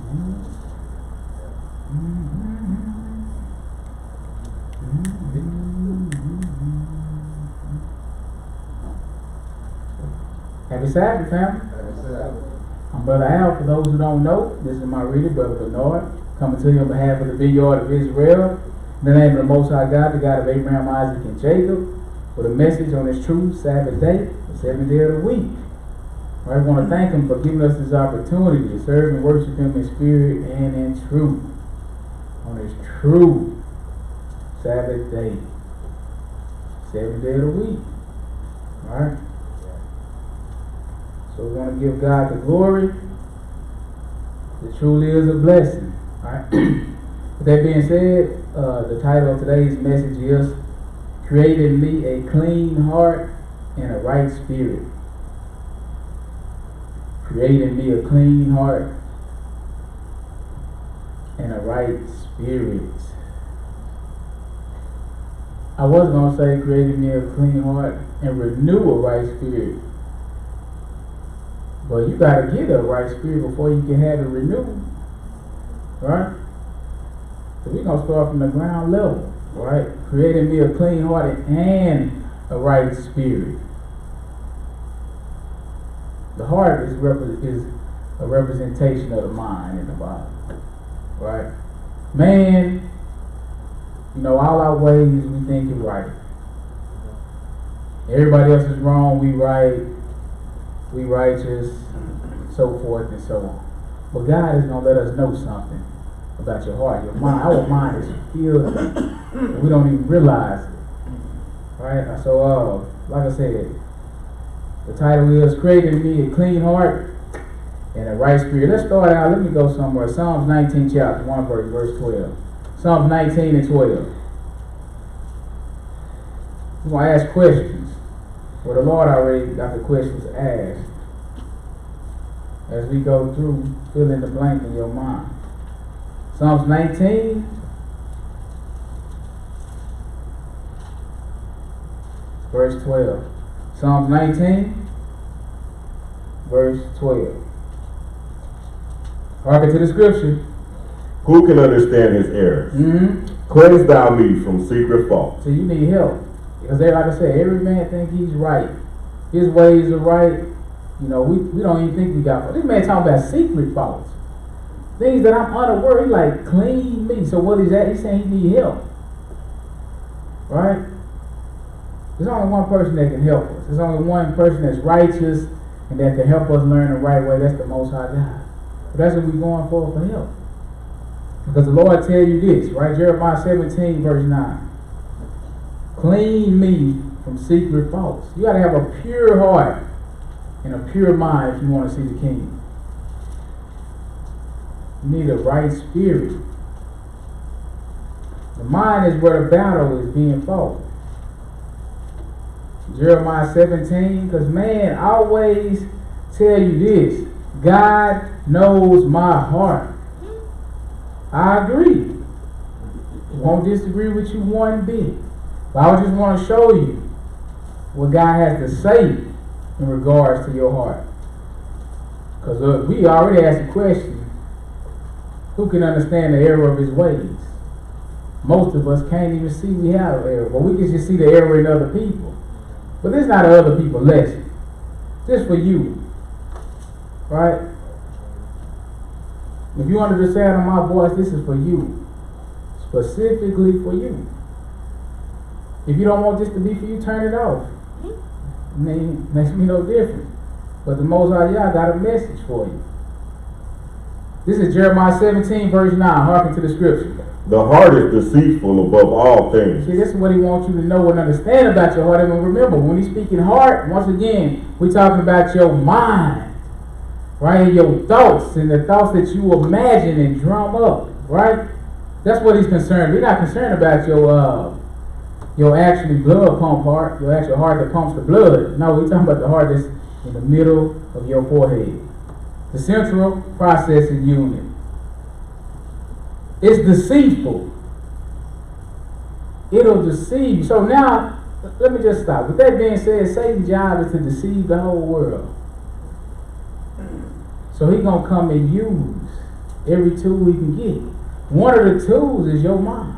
Happy Sabbath, family. I'm Brother Al. For those who don't know, this is my reader, Brother Bernard, coming to you on behalf of the Vineyard of Israel, in the name of the Most High God, the God of Abraham, Isaac, and Jacob, with a message on this true Sabbath day, the seventh day of the week. I want to thank Him for giving us this opportunity to serve and worship Him in spirit and in truth on this true Sabbath day, seventh day of the week. All right. So we want to give God the glory. It truly is a blessing. All right. With that being said, the title of today's message is "Create in Me a Clean Heart and a Right Spirit." Create in me a clean heart and a right spirit. I was going to say create in me a clean heart and renew a right spirit. But you got to get a right spirit before you can have it renewed. Right? So we're going to start from the ground level. Right? Create in me a clean heart and a right spirit. The heart is a representation of the mind in the body, right? Man, all our ways we think is right. Everybody else is wrong, we right, we righteous, so forth and so on. But God is going to let us know something about your heart, your mind. Our mind is filled, and we don't even realize it, right? So, like I said, the title is "Create in Me a Clean Heart and a Right Spirit." Let's start out. Let me go somewhere. Psalms 19, chapter 1, verse 12. Psalms 19 and 12. We're going to ask questions. Well, the Lord already got the questions asked. As we go through, fill in the blank in your mind. Psalms 19. Verse 12. Psalms 19, verse 12. Hearken to the scripture. Who can understand his errors? Cleanse thou me from secret faults. So you need help. Because like I said, every man think he's right. His ways are right. We don't even think we got faults. This man talking about secret faults. Things that I'm unaware. He like, clean me. So what is that? He's saying he need help. Right? There's only one person that can help us. There's only one person that's righteous and that can help us learn the right way. That's the Most High God. But that's what we're going for help. Because the Lord tell you this, right? Jeremiah 17, verse 9. Clean me from secret faults. You got to have a pure heart and a pure mind if you want to see the King. You need a right spirit. The mind is where the battle is being fought. Jeremiah 17, because man always tell you this: God knows my heart. I agree. Won't disagree with you one bit. But I just want to show you what God has to say in regards to your heart. Because we already asked the question, who can understand the error of his ways? Most of us can't even see we have an error. But we can just see the error in other people. But this is not other people's lesson. Just for you. Right? If you under the sound of my voice, this is for you. Specifically for you. If you don't want this to be for you, turn it off. I mean, it makes me no difference. But the Most High Yah got a message for you. This is Jeremiah 17, verse 9. Hearken to the scripture. The heart is deceitful above all things. See, this is what he wants you to know and understand about your heart. And remember, when he's speaking heart, once again, we're talking about your mind, right? And your thoughts and the thoughts that you imagine and drum up, right? That's what he's concerned. He's not concerned about your actually blood pump heart, your actual heart that pumps the blood. No, he's talking about the heart that's in the middle of your forehead, the central processing unit. It's deceitful. It'll deceive. So now, let me just stop. With that being said, Satan's job is to deceive the whole world. So he's going to come and use Every tool we can get. One of the tools is your mind.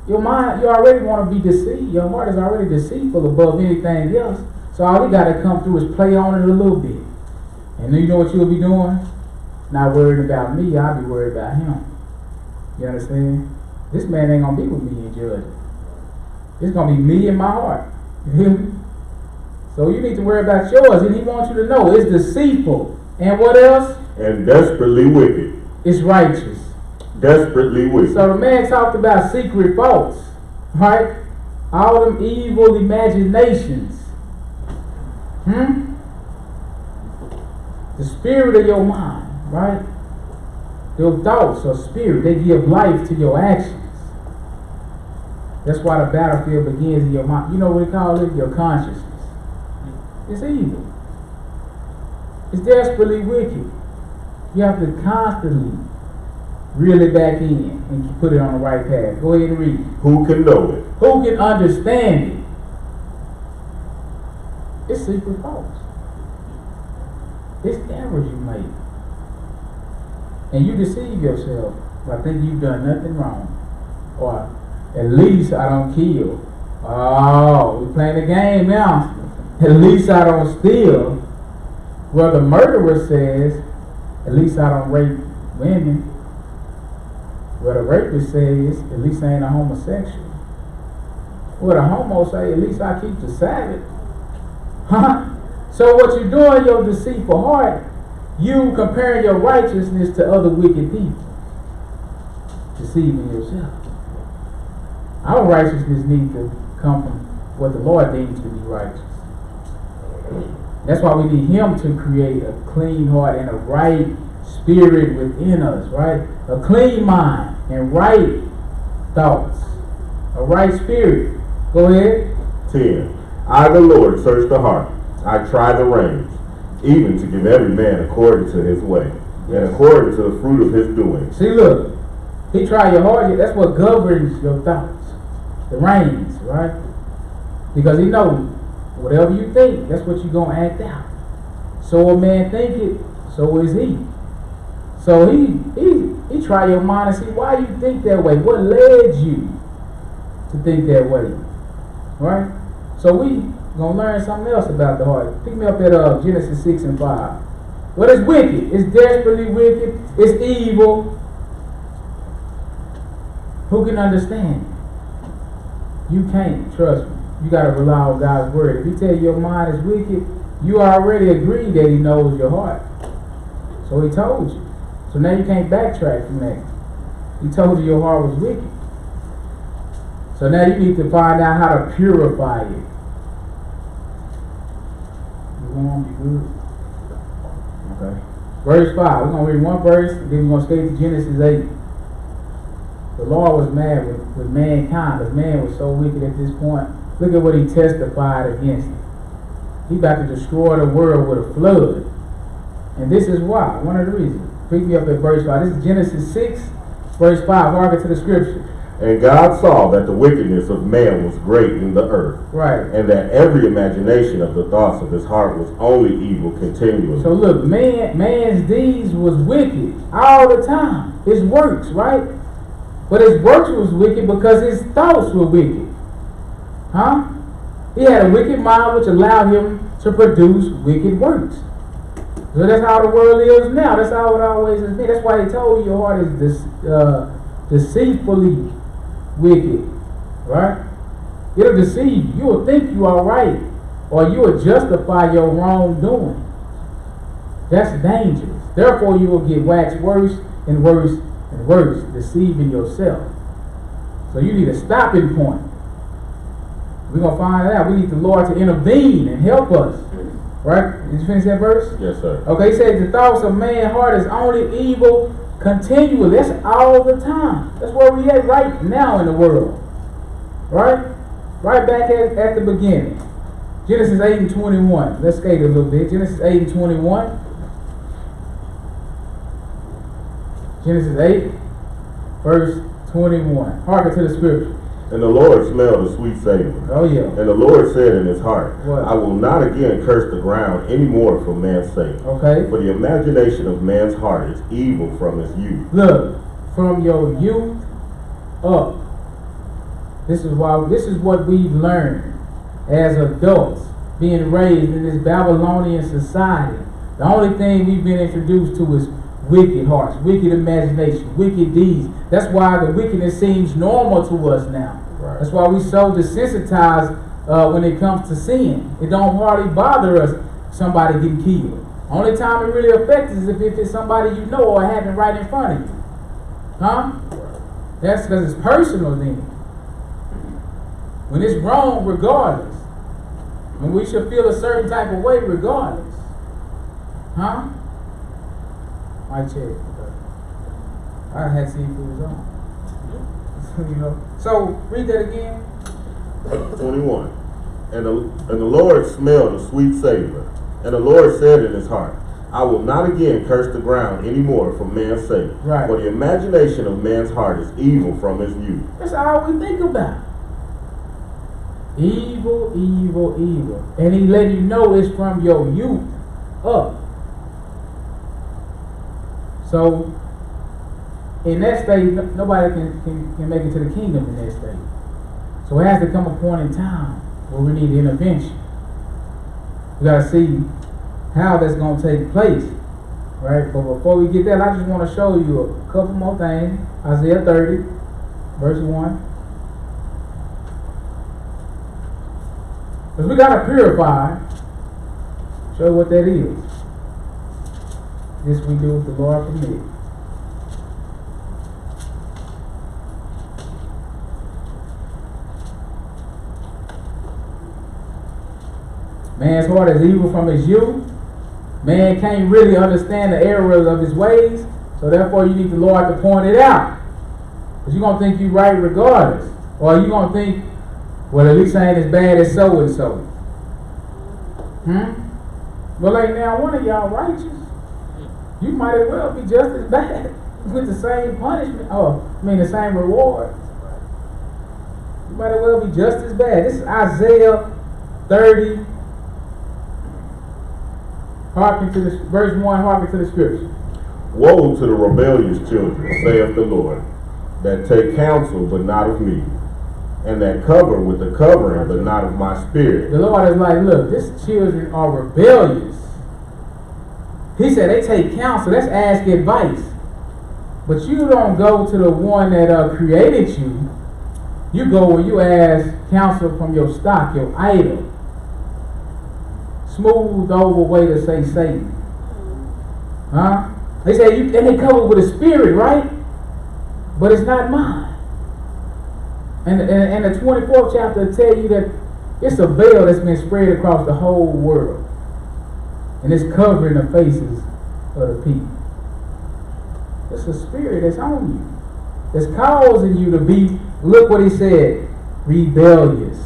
Your mind, you already want to be deceived. Your heart is already deceitful above anything else. So all we got to come through is play on it a little bit. And then you know what you'll be doing? Not worried about me, I'll be worried about him. You understand? This man ain't going to be with me in judgment. It's going to be me and my heart. You hear me? So you need to worry about yours. And he wants you to know it's deceitful. And what else? And desperately wicked. It's righteous. Desperately wicked. So the man talked about secret faults, right? All them evil imaginations. The spirit of your mind, right? Your thoughts or spirit, they give life to your actions. That's why the battlefield begins in your mind. You know what we call it? Your consciousness. It's evil. It's desperately wicked. You have to constantly reel it back in and put it on the right path. Go ahead and read. Who can know it? Who can understand it? It's secret faults. It's errors you make. And you deceive yourself by thinking you've done nothing wrong. Or at least I don't kill. Oh, we're playing the game now. At least I don't steal. Well, the murderer says, at least I don't rape women. Well, the rapist says, at least I ain't a homosexual. Well, the homo say, at least I keep the Sabbath. Huh? So what you're doing, your deceitful heart, you comparing your righteousness to other wicked people. Deceiving yourself. Our righteousness needs to come from what the Lord deems to be righteous. That's why we need Him to create a clean heart and a right spirit within us, right? A clean mind and right thoughts. A right spirit. Go ahead. 10. I, the Lord, search the heart. I try the reins, even to give every man according to his way, and according to the fruit of his doing. See, look. He tried your heart. That's what governs your thoughts. The reins, right? Because he knows whatever you think, that's what you're going to act out. So a man think it, so is he. So he try your mind and see why you think that way. What led you to think that way? Right? So we going to learn something else about the heart. Pick me up at Genesis 6 and 5. What is wicked? It's desperately wicked. It's evil. Who can understand? You can't, trust me. You got to rely on God's word. If He tell you your mind is wicked, you already agreed that He knows your heart. So He told you. So now you can't backtrack from that. He told you your heart was wicked. So now you need to find out how to purify it. You want to be good? Okay. Verse 5. We're going to read one verse, and then we're going to skate to Genesis 8. The Lord was mad with mankind, because man was so wicked at this point. Look at what He testified against it. He about to destroy the world with a flood. And this is why. One of the reasons. Pick me up at verse 5. This is Genesis 6, verse 5. Harken to the scripture. And God saw that the wickedness of man was great in the earth. Right. And that every imagination of the thoughts of his heart was only evil continually. So look, man's deeds was wicked all the time. His works, right? But his works was wicked because his thoughts were wicked. Huh? He had a wicked mind which allowed him to produce wicked works. So that's how the world is now. That's how it always has been. That's why He told you your heart is deceitfully wicked. Right? It'll deceive you. You will think you are right, or you will justify your wrongdoing. That's dangerous. Therefore, you will get waxed worse and worse and worse, deceiving yourself. So you need a stopping point. We're going to find out. We need the Lord to intervene and help us. Right? Did you finish that verse? Yes, sir. Okay, he said the thoughts of man's heart is only evil continually. That's all the time. That's where we at right now in the world. Right? Right back at the beginning. Genesis 8 and 21. Let's skate a little bit. Genesis 8 and 21. Genesis 8, verse 21. Harken to the scripture. And the Lord smelled a sweet savor. Oh yeah. And the Lord said in his heart, What? I will not again curse the ground any more for man's sake. Okay. For the imagination of man's heart is evil from his youth. Look, from your youth up. This is what we've learned as adults, being raised in this Babylonian society. The only thing we've been introduced to is wicked hearts, wicked imagination, wicked deeds. That's why the wickedness seems normal to us now. Right. That's why we so desensitized when it comes to sin. It don't hardly bother us somebody getting killed. Only time it really affects us is if it's somebody you know or having right in front of you. Huh? That's because it's personal then. When it's wrong, regardless. When we should feel a certain type of way, regardless. Huh? My check. I had seafood on. You know. So read that again. 21. And the Lord smelled a sweet savor. And the Lord said in his heart, I will not again curse the ground any more for man's sake. Right. For the imagination of man's heart is evil from his youth. That's all we think about. Evil, evil, evil. And he let you know it's from your youth up. So, in that state, nobody can make it to the kingdom in that state. So it has to come a point in time where we need intervention. We got to see how that's going to take place. Right? But before we get that, I just want to show you a couple more things. Isaiah 30, verse 1. Because we got to purify. Show you what that is. This we do with the Lord permit. Man's heart is evil from his youth. Man can't really understand the errors of his ways. So therefore you need the Lord to point it out. Because you're going to think you're right regardless. Or you're going to think, well, at least I ain't as bad as so and so. Well, like now, one of y'all righteous. You might as well be just as bad with the same punishment. The same reward. You might as well be just as bad. This is Isaiah 30. Hearken to this, verse 1, hearken to the scripture. Woe to the rebellious children, saith the Lord, that take counsel but not of me, and that cover with the covering but not of my spirit. The Lord is like, look, these children are rebellious. He said they take counsel, that's ask advice. But you don't go to the one that created you. You go where you ask counsel from your stock, your idol. Smooth over way to say Satan. Huh? They say and they cover with a spirit, right? But it's not mine. And the 24th chapter tell you that it's a veil that's been spread across the whole world. And it's covering the faces of the people. It's a spirit that's on you. That's causing you to be, look what he said, rebellious.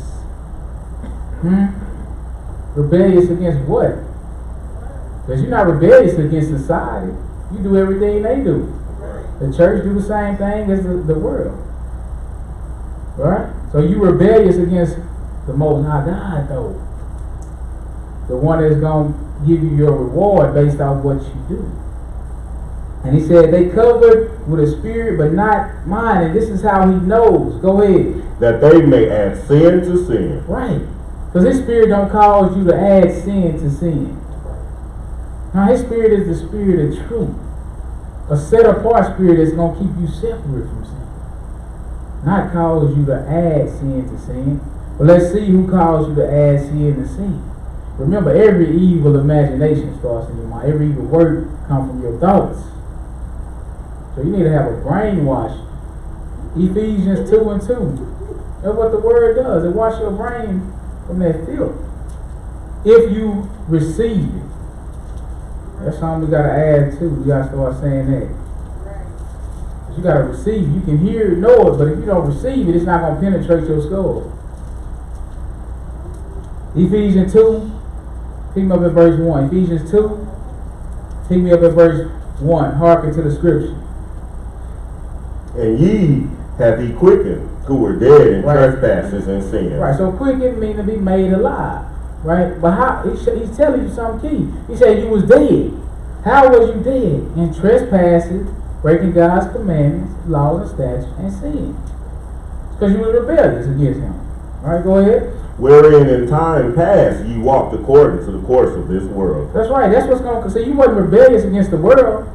Rebellious against what? Because you're not rebellious against society. You do everything they do. The church do the same thing as the world. Right? So you rebellious against the Most High God, though. The one that's going to give you your reward based off what you do. And he said they covered with a spirit but not mine. And this is how he knows. Go ahead. That they may add sin to sin. Right. Because his spirit don't cause you to add sin to sin. Now his spirit is the spirit of truth. A set apart spirit that's going to keep you separate from sin. Not cause you to add sin to sin. But let's see who calls you to add sin to sin. Remember, every evil imagination starts in your mind. Every evil word comes from your thoughts. So you need to have a brainwash. Ephesians 2:2. That's what the word does. It washes your brain from that filth. If you receive it. That's something we got to add too. We got to start saying that. You got to receive. You can hear it, know it, but if you don't receive it, it's not going to penetrate your skull. Ephesians 2. Pick me up at verse 1. Ephesians 2. Pick me up at verse 1. Hearken to the scripture. And ye hath he quickened, who were dead in Right. trespasses and sins. Right, so quicken means to be made alive, right? But how? He's telling you something key. He said you was dead. How was you dead? In trespasses, breaking God's commandments, laws and statutes, and sin. Because you were rebellious against Him. All right, go ahead. Wherein in time past ye walked according to the course of this world. That's right. That's what's going to say. You wasn't rebellious against the world.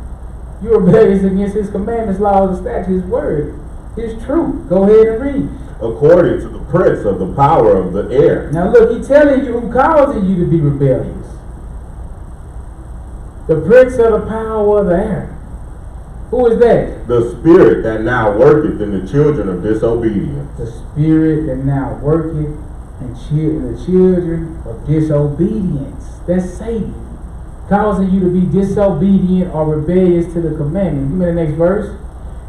You were rebellious against His commandments, laws, and statutes, His word, His truth. Go ahead and read. According to the prince of the power of the air. Now look, He's telling you who causing you to be rebellious. The prince of the power of the air. Who is that? The spirit that now worketh in the children of disobedience. The spirit that now worketh in the children of disobedience. That's Satan. Causing you to be disobedient or rebellious to the commandment. Give me the next verse.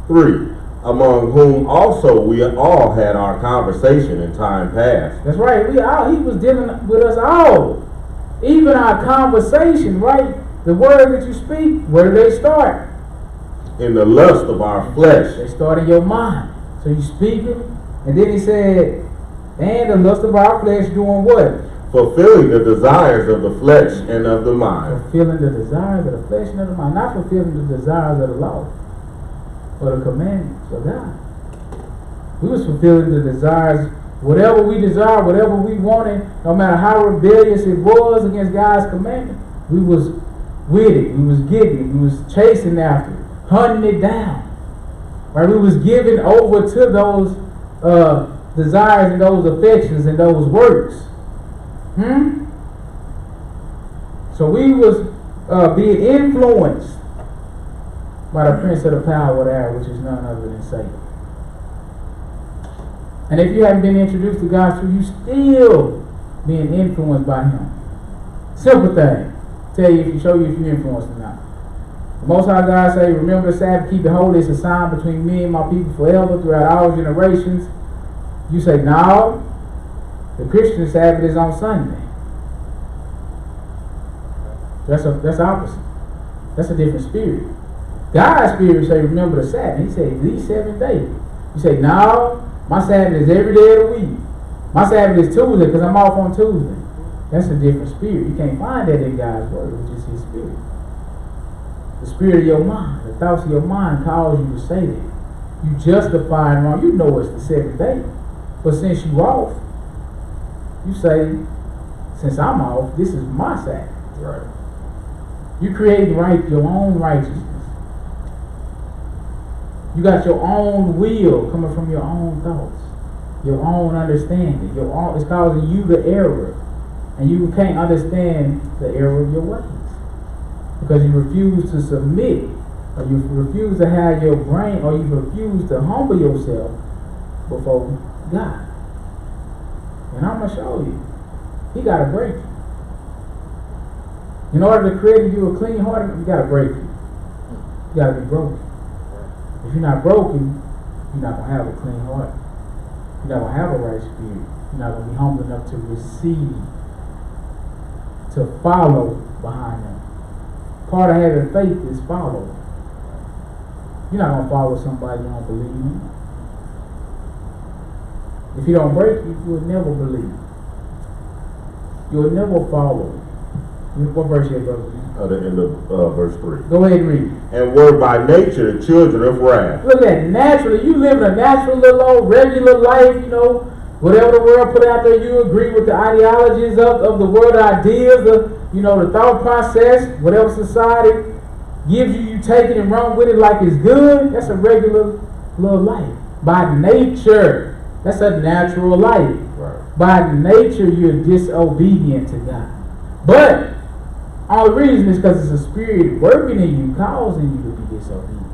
3. Among whom also we all had our conversation in time past. That's right. He was dealing with us all. Even our conversation, right? The word that you speak, where do they start? In the lust of our flesh. They start in your mind. So you speak it, and then he said, and the lust of our flesh doing what? Fulfilling the desires of the flesh and of the mind. Fulfilling the desires of the flesh and of the mind. Not fulfilling the desires of the law or the commandments of God. We was fulfilling the desires, whatever we desire, whatever we wanted, no matter how rebellious it was against God's commandment, we was with it, we was getting it, we was chasing after it, hunting it down. Right? We was giving over to those desires and those affections and those works. So we was being influenced by the prince of the power of the air, which is none other than Satan. And if you haven't been introduced to God's truth, you still being influenced by Him. Simple thing. Tell you if you show you if you're influenced or not. The Most High God say, remember the Sabbath, keep it holy. It's a sign between me and my people forever, throughout all generations. You say, no, the Christian Sabbath is on Sunday. That's opposite. That's a different spirit. God's spirit say, remember the Sabbath. He said, these 7 days. You say, no, my Sabbath is every day of the week. My Sabbath is Tuesday because I'm off on Tuesday. That's a different spirit. You can't find that in God's word, which is His spirit. The spirit of your mind, the thoughts of your mind cause you to say that. You justify it wrong. You know it's the 7th day. But since you off, you say, since I'm off, this is my Sabbath. Right. You create your own righteousness. You got your own will coming from your own thoughts, your own understanding. It's causing you the error. And you can't understand the error of your ways. Because you refuse to submit, or you refuse to have your brain, or you refuse to humble yourself before God. And I'm going to show you. He got to break you. In order to create you a clean heart, you got to break you. You got to be broken. If you're not broken, you're not going to have a clean heart. You're not going to have a right spirit. You're not going to be humble enough to receive, to follow behind Him. Part of having faith is follow. You're not going to follow somebody you don't believe in. If you don't break, you will never believe. You will never follow. What verse here, brother? The end of verse 3. Go ahead and read. And were by nature the children of wrath. Look at that. Naturally, you live in a natural little old regular life, you know. Whatever the world put out there, you agree with the ideologies of the world ideas, the thought process, whatever society gives you, you take it and run with it like it's good. That's a regular little life. By nature, that's a natural life. Right. By nature, you're disobedient to God. But all the reason is because it's a spirit working in you, causing you to be disobedient.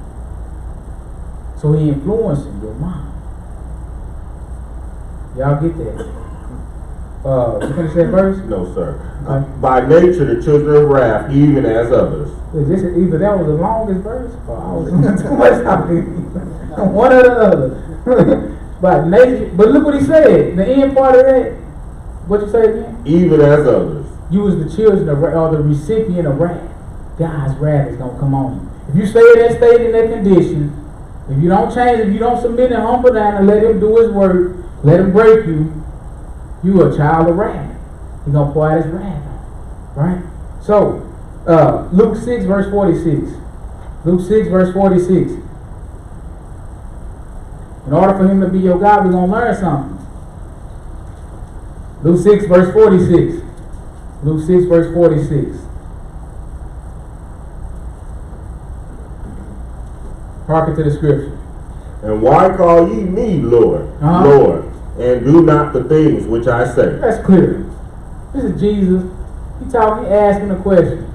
So He influencing your mind. Y'all get that? You finish that verse? No, sir. Okay. By nature the children of wrath, even as others. Either that was the longest verse, or I was too much talking. One or the other. By nature, but look what he said. The end part of that. What you say again? Even as others. You was the children of wrath, or the recipient of wrath. God's wrath is gonna come on you. If you stay in that state, in that condition, If you don't change, if you don't submit and humble down and let him do his work, let him break you, you a child of wrath. He's going to pour out his wrath on. Right? So, Luke 6 verse 46. Luke 6 verse 46. In order for him to be your God, we're going to learn something. Luke 6 verse 46. Luke 6 verse 46. Hearken to the scripture. And why call ye me Lord, Lord, and do not the things which I say? That's clear. This is Jesus. He asking a question.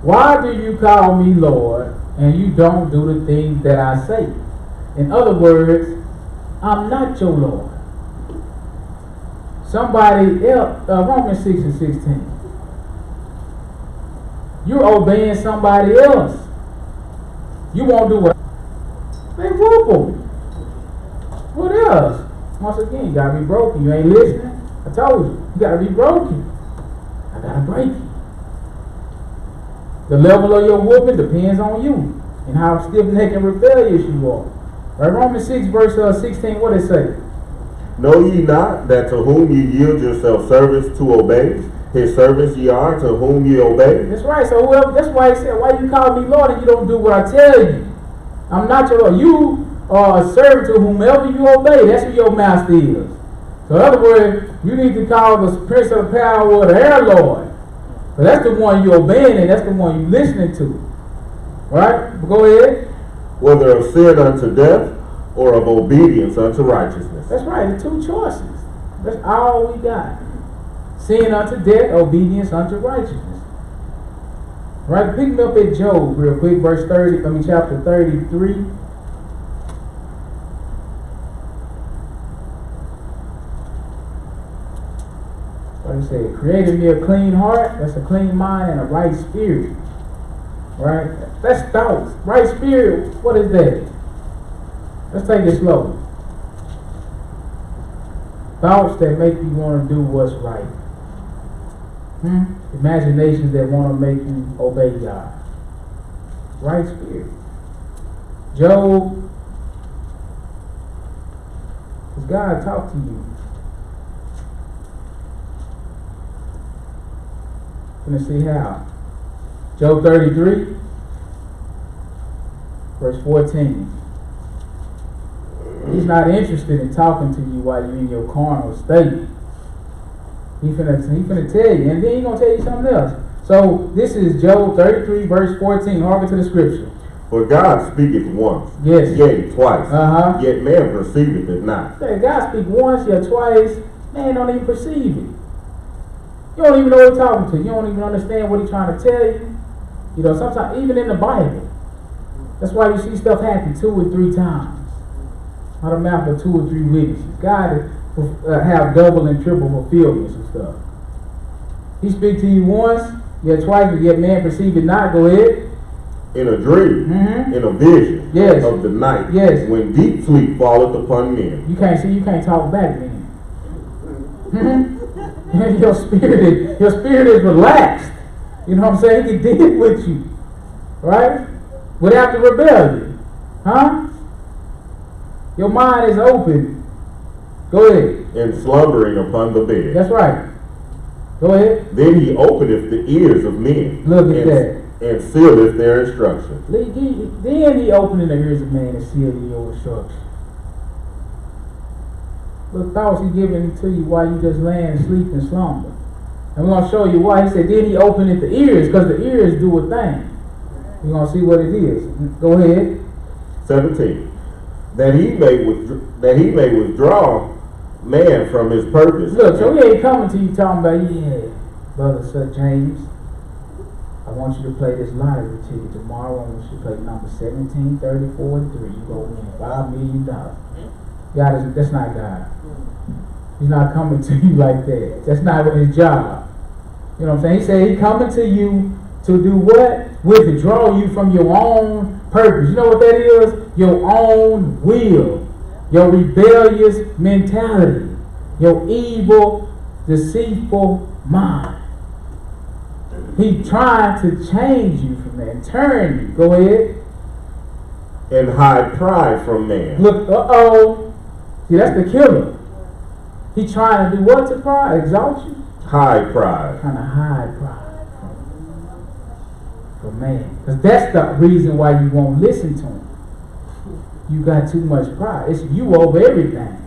Why do you call me Lord and you don't do the things that I say? In other words, I'm not your Lord. Somebody else, Romans 6 and 16. You're obeying somebody else. You won't do what? They whoop them. What else? Once again, you gotta be broken. You ain't listening. I told you, you gotta be broken. I gotta break you. The level of your whooping depends on you and how stiff-necked and rebellious you are. Right? Romans 6 verse 16, what it say? Know ye not that to whom ye yield yourself servants to obey, his servants ye are to whom ye obey? That's right. So whoever, that's why he said, why you call me Lord and you don't do what I tell you? I'm not your Lord. You are a servant to whomever you obey. That's who your master is. So in other words, you need to call the prince of the power of the air Lord. So that's the one you're obeying and that's the one you're listening to. Right? Go ahead. Whether of sin unto death or of obedience unto righteousness. That's right. The two choices. That's all we got. Sin unto death, obedience unto righteousness. Right? Pick me up at Job real quick, chapter 33. Like I said, created me a clean heart, that's a clean mind and a right spirit. Right? That's thoughts. Right spirit, what is that? Let's take it slow. Thoughts that make you want to do what's right. Imaginations that want to make you obey God. Right spirit. Job, does God talk to you? Let's see how. Job 33, verse 14. He's not interested in talking to you while you're in your carnal state. He finna tell you, and then he's gonna tell you something else. So this is Job 33, verse 14. Hearken to the scripture. For God speaketh once, yes, yea, twice, yet man perceiveth it not. Okay, God speak once, yet twice, man don't even perceive it. You don't even know what he's talking to. You don't even understand what he's trying to tell you. You know, sometimes, even in the Bible, that's why you see stuff happen 2 or 3 times. Out of the mouth of 2 or 3 witnesses. God have double and triple fulfillments and stuff. He speak to you once, yet twice, but yet man perceive it not. Go ahead. In a dream, in a vision of the night, when deep sleep falleth upon men. You can't talk back then. Your spirit is relaxed. You know what I'm saying? He did with you. Right? Without the rebellion. Your mind is open. Go ahead. And slumbering upon the bed. That's right. Go ahead. Then he openeth the ears of men. Look at that. And sealeth their instruction. Then he openeth the ears of men and sealeth your instruction. The thoughts he giving to you while you just laying and sleep and slumber. And we're going to show you why. He said, then he openeth the ears, because the ears do a thing. We're going to see what it is. Go ahead. 17. That he may withdraw man from his purpose. Look, so he ain't coming to you talking about, yeah, brother Sir James, I want you to play this lottery ticket tomorrow. I want you to play number 17, 34, and 3. You go win $5 million. God, that's not God. He's not coming to you like that. That's not his job. You know what I'm saying? He said he's coming to you to do what? Withdraw you from your own purpose. You know what that is? Your own will. Your rebellious mentality. Your evil, deceitful mind. He's trying to change you from that and turn you. Go ahead. and hide pride from man. Look, see, that's the killer. He trying to do what to pride? Exalt you? Hide pride. Trying to hide pride from man. Because that's the reason why you won't listen to him. You got too much pride. It's you over everything.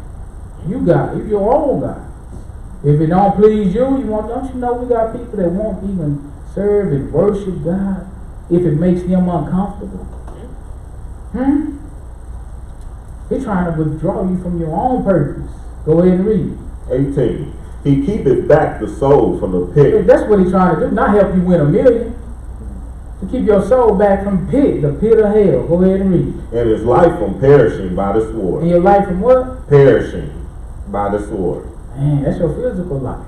You your own God. If it don't please you, don't you know we got people that won't even serve and worship God if it makes them uncomfortable? He's trying to withdraw you from your own purpose. Go ahead and read. 18. He keepeth back the soul from the pit. That's what he's trying to do. Not help you win $1 million. To keep your soul back from the pit of hell. Go ahead and read. And his life from perishing by the sword. And your life from what? Perishing by the sword. Man, that's your physical life.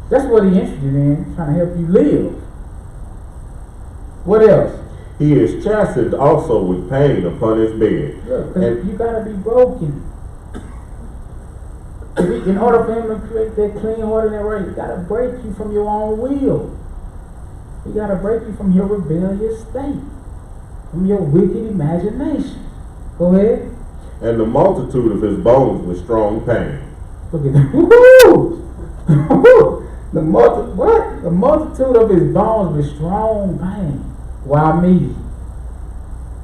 That's what he's interested in, trying to help you live. What else? He is chastened also with pain upon his bed. Look, because you got to be broken. In order for him to create that clean heart and that right, he got to break you from your own will. He got to break you from your rebellious state, from your wicked imagination. Go ahead. And the multitude of his bones with strong pain. Look at that. Woo-hoo! The multitude of his bones with strong pain. Why me?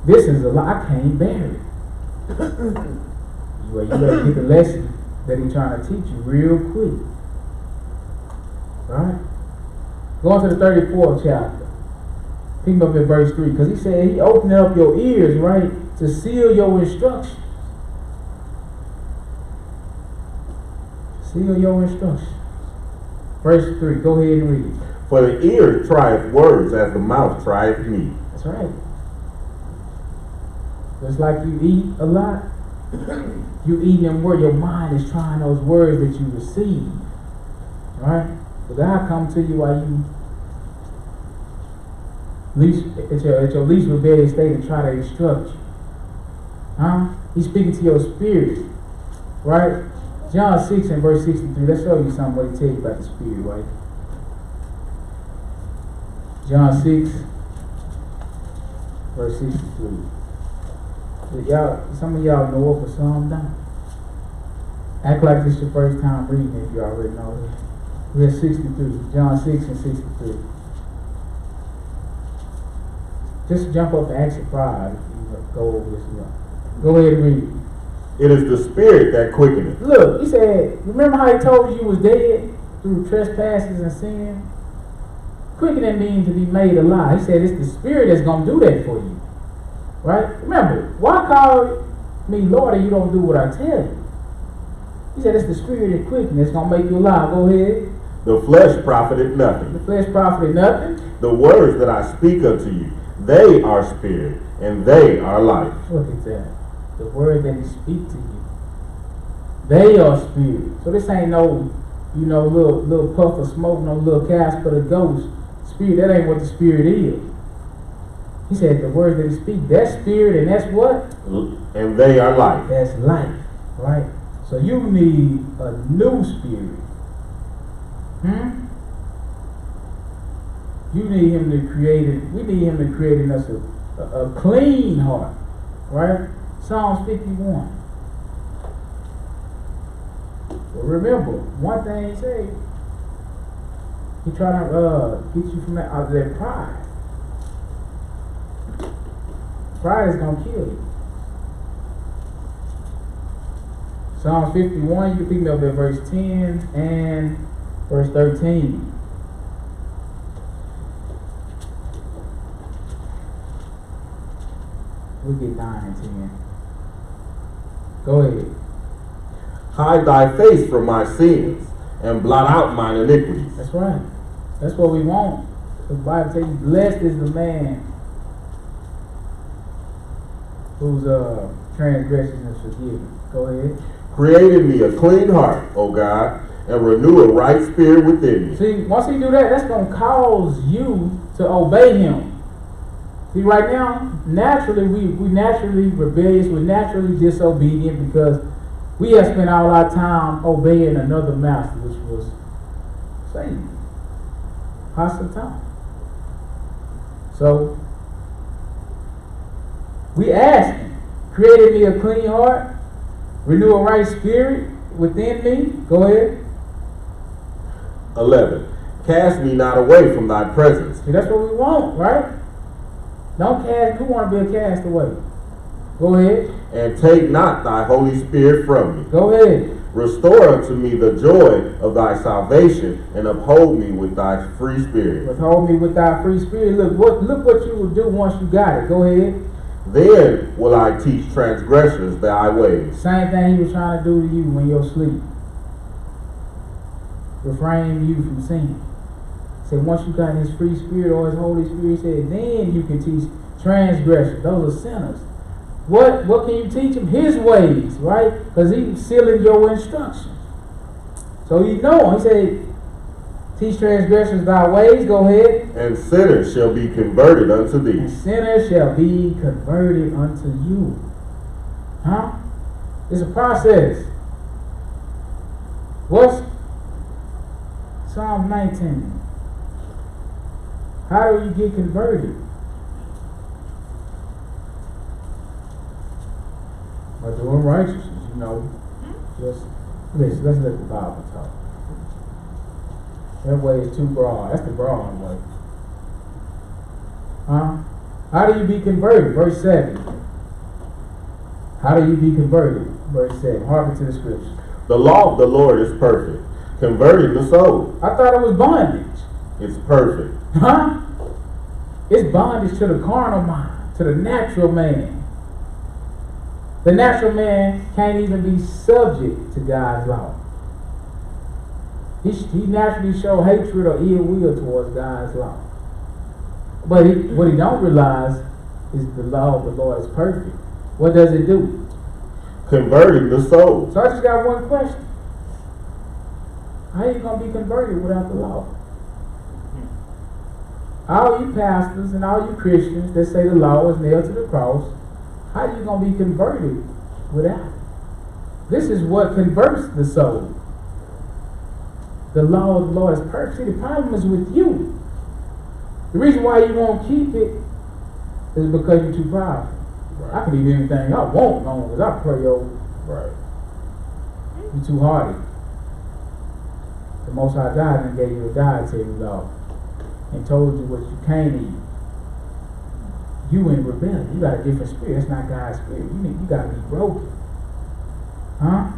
This is a lie. I can't bear it. Well, you better get the lesson that he's trying to teach you real quick. Right? Go on to the 34th chapter. Pick up at verse 3. Because he said he opened up your ears, right, to seal your instructions. Seal your instructions. Verse 3. Go ahead and read it. For the ear trieth words as the mouth trieth meat. That's right. Just like you eat a lot, you eat them words. Your mind is trying those words that you receive. Right? But God come to you while you at your least rebellious state and try to instruct you. He's speaking to your spirit. Right? John 6 and verse 63. Let's show you something what he tells you about the spirit, right? John 6 verse 63. Some of y'all know it, but some don't. Act like this is your first time reading it if you already know it. We're at 63. John 6 and 63. Just jump up and ask surprise if you go over this one. Go ahead and read it. It is the spirit that quickeneth. Look, he said, remember how he told you was dead through trespasses and sin? Quickening means to be made alive. He said it's the spirit that's going to do that for you. Right? Remember, why call me Lord and you don't do what I tell you? He said it's the spirit that quickening that's going to make you alive. Go ahead. The flesh profited nothing. The flesh profited nothing. The words that I speak unto you, they are spirit and they are life. Look at that. The word that he speak to you, they are spirit. So this ain't no, little puff of smoke, no little cast of the ghost. Spirit, that ain't what the spirit is. He said the words that he speak, that's spirit and that's what? And they are life. That's life, right? So you need a new spirit. You need him to create it. We need him to create in us a clean heart, right? Psalms 51. But remember, one thing he said, he trying to get you from that pride. Pride is going to kill you. Psalms 51, you pick me up at verse 10 and verse 13. We'll get 9 and 10. Go ahead. Hide thy face from my sins and blot out mine iniquities. That's right. That's what we want. The Bible tells you, blessed is the man whose transgression is forgiven. Go ahead. Create in me a clean heart, O God, and renew a right spirit within me. See, once he do that, that's going to cause you to obey him. See, right now, naturally, we naturally rebellious, we're naturally disobedient because we have spent all our time obeying another master, which was Satan. Hasatan. So, We asking, created me a clean heart, renew a right spirit within me. Go ahead. 11. Cast me not away from thy presence. See, that's what we want, right? Don't cast. Who want to be a castaway? Go ahead. And take not thy Holy Spirit from me. Go ahead. Restore unto me the joy of thy salvation, and uphold me with thy free spirit. Withhold me with thy free spirit. Look what you will do once you got it. Go ahead. Then will I teach transgressors thy ways. Same thing he was trying to do to you when you're asleep. Refrain you from sin. Say once you got his free spirit or his Holy Spirit, said then you can teach transgressors. Those are sinners. What can you teach them? His ways, right? Because he's sealing your instructions. So you know, he said, teach transgressors thy ways. Go ahead. And sinners shall be converted unto thee. And sinners shall be converted unto you. Huh? It's a process. What's Psalm 19? How do you get converted? By doing righteousness, you know. Let's let the Bible talk. That way is too broad. That's the broad way. Huh? How do you be converted? Verse 7. How do you be converted? Verse 7. Harken to the scripture. The law of the Lord is perfect, converting the soul. I thought it was bondage. It's perfect. Huh? It's bondage to the carnal mind, to the natural man. The natural man can't even be subject to God's law. He naturally show hatred or ill will towards God's law. But what he don't realize is the law of the Lord is perfect. What does it do? Converting the soul. So I just got one question. How are you going to be converted without the law? All you pastors and all you Christians that say the law is nailed to the cross, how are you going to be converted without it? This is what converts the soul. The law of the Lord is perfect. See, the problem is with you. The reason why you won't keep it is because you're too proud. Right. I can eat anything I want long as I pray over. Right. You're too hardy. The Most High God then gave you a dietary law and told you what you can't eat. You in rebellion. You got a different spirit. That's not God's spirit. You got to be broken. Huh?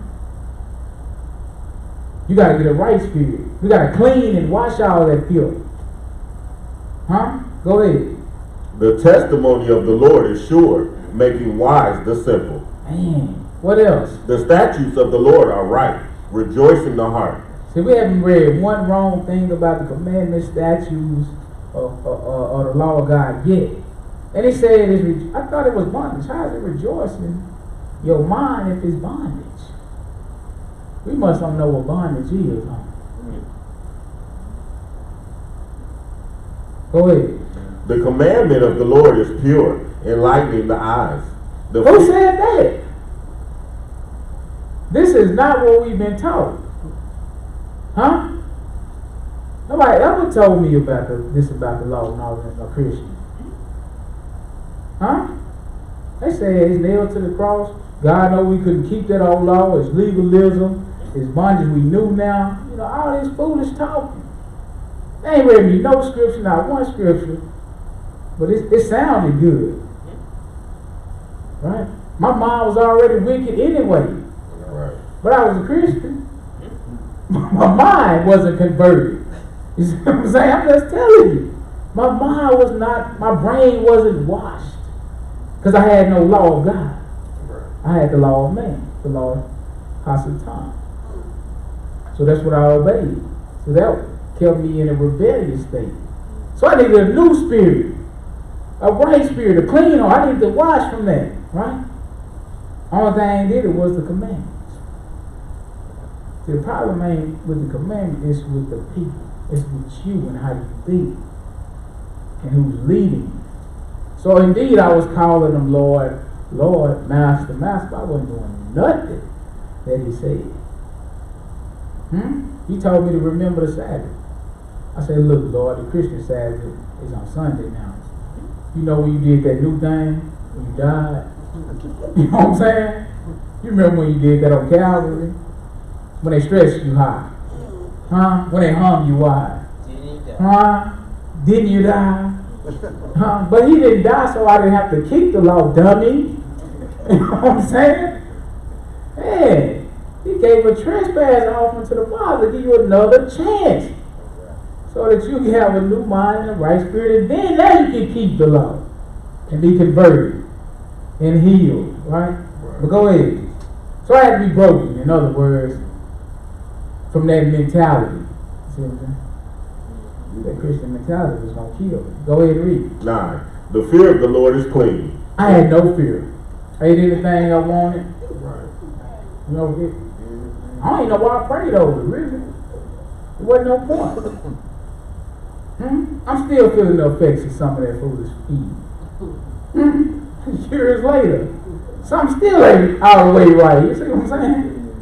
You got to get a right spirit. You got to clean and wash all that filth. Huh? Go ahead. The testimony of the Lord is sure, making wise the simple. Man, what else? The statutes of the Lord are right, rejoicing the heart. See, we haven't read one wrong thing about the commandments, statutes, or the law of God yet. And he said, I thought it was bondage. How is it rejoicing your mind if it's bondage? We must don't know what bondage is, huh? Go ahead. The commandment of the Lord is pure, enlightening the eyes. Who said that? This is not what we've been taught. Huh? Nobody ever told me about about the law when I was a Christian. Huh? They say it's nailed to the cross. God know we couldn't keep that old law. It's legalism. It's bondage we knew now. You know, all this foolish talking. They ain't read me no scripture, not one scripture. But it sounded good. Right? My mom was already wicked anyway. Right. But I was a Christian. My mind wasn't converted. You see what I'm saying? I'm just telling you. My mind was not, my brain wasn't washed. Because I had no law of God. Right. I had the law of man, the law of Hasatan. So that's what I obeyed. So that kept me in a rebellious state. So I needed a new spirit, a right spirit, a clean heart. I needed to wash from that, right? Only thing I did it was the commandments. The problem ain't with the commandment, it's with the people. It's with you and how you think and who's leading you. So indeed I was calling them Lord, Lord, Master, Master. I wasn't doing nothing that he said. He told me to remember the Sabbath. I said, look, Lord, the Christian Sabbath is on Sunday now. You know when you did that new thing? when you died? You know what I'm saying? You remember when you did that on Calvary? When they stretched you high? Huh? When they hung you wide? Huh? Didn't you die? Huh? But he didn't die so I didn't have to keep the law, dummy. You know what I'm saying? Hey, he gave a trespass offering to the Father to give you another chance. So that you can have a new mind and a right spirit, and then now you can keep the law and be converted and healed, right? But go ahead. So I had to be broken, in other words, from that mentality. See what I'm saying? That Christian mentality was going to kill me. Go ahead and read. 9. The fear of the Lord is clean. I had no fear. I ate anything I wanted. Right. You know, I don't even know why I prayed over it, really. There wasn't no point. I'm still feeling the effects of some of that foolish eating. Years later. Some still ain't all the way right. You see what I'm saying?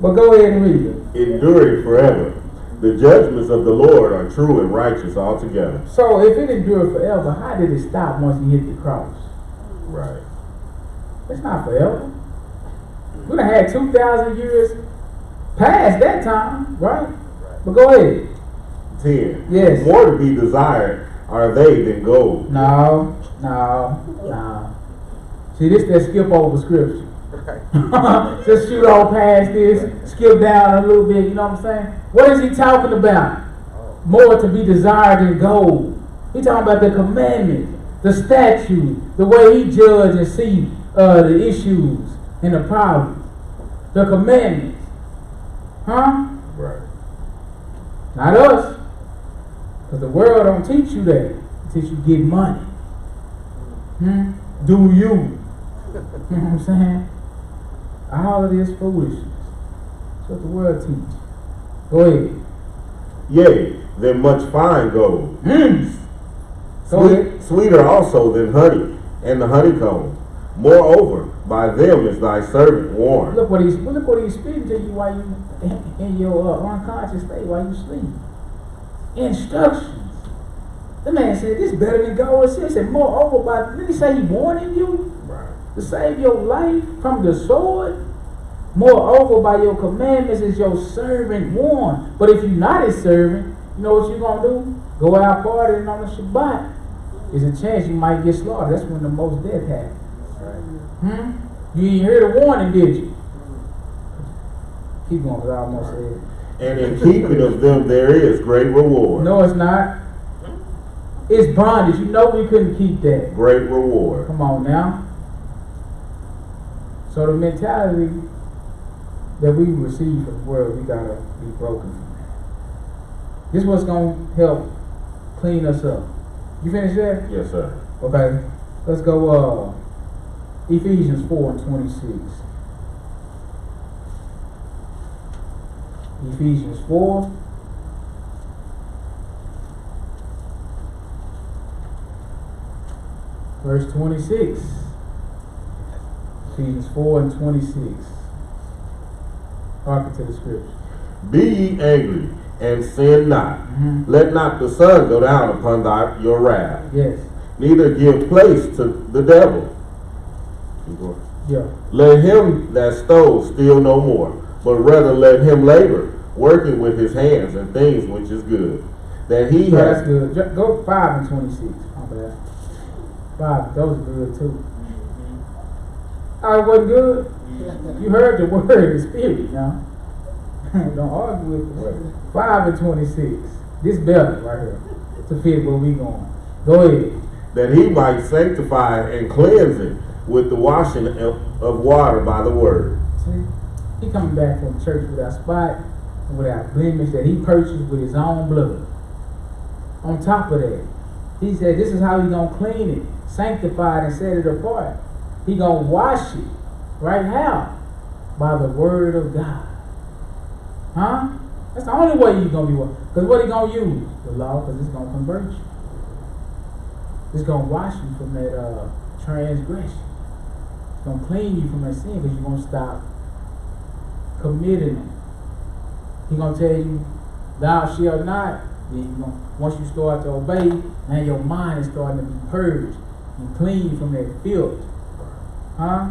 But go ahead and read it. Enduring forever. The judgments of the Lord are true and righteous altogether. So if it endured forever, how did it stop once he hit the cross? Right. It's not forever. We done had 2,000 years past that time, right? But go ahead. 10. Yes. More to be desired are they than gold. No. See, this that skip over scripture. Just shoot all past this, skip down a little bit, you know what I'm saying? What is he talking about? More to be desired than gold. He's talking about the commandments, the statutes, the way he judge and see the issues and the problems. The commandments. Huh? Right. Not us. Because the world don't teach you that. It teach you get money. Do you? You know what I'm saying? All of this foolishness. That's what the world teaches. Go ahead. Yea, than much fine gold. Go ahead. Sweeter also than honey and the honeycomb. Moreover, by them is thy servant warned. Look what he's speaking to you while you in your unconscious state while you sleep. Instructions. The man said, this better than gold. It said, moreover, did he say he warning you? Right. To save your life from the sword? Moreover, by your commandments is your servant warned. But if you're not his servant, you know what you're going to do? Go out partying on the Shabbat. There's a chance you might get slaughtered. That's when the most death happens. Right. You didn't hear the warning, did you? Keep going, because I almost said it. And in keeping of them there is great reward. No, it's not. It's bondage. You know we couldn't keep that. Great reward. Come on now. So the mentality that we receive from the world, we gotta be broken from that. This is what's gonna help clean us up. You finished that? Yes, sir. Okay. Let's go Ephesians 4:26. Ephesians 4. Verse 26. Ephesians 4:26. Hearken to the scripture. Be ye angry and sin not. Let not the sun go down upon your wrath. Yes. Neither give place to the devil. Yeah. Let him that stole steal no more, but rather let him labor, working with his hands in things which is good. That he So has. that's good. Go 5:26. My bad. 5. Those are good too. Oh, it wasn't good? You heard the word of the spirit, now. Don't argue with the word. 5:26. This better right here to fit where we going. Go ahead. That he might sanctify and cleanse it with the washing of water by the word. See? He coming back from church without spot and without blemish that he purchased with his own blood. On top of that, he said this is how he gonna clean it, sanctify it and set it apart. He gonna wash it. Right how? By the word of God. Huh? That's the only way you're gonna be washed. Because what he gonna use? The law, because it's gonna convert you. It's gonna wash you from that transgression. It's gonna clean you from that sin because you're gonna stop committing it. He's gonna tell you, thou shalt not. Then once you start to obey, now your mind is starting to be purged. You clean from that filth. Huh?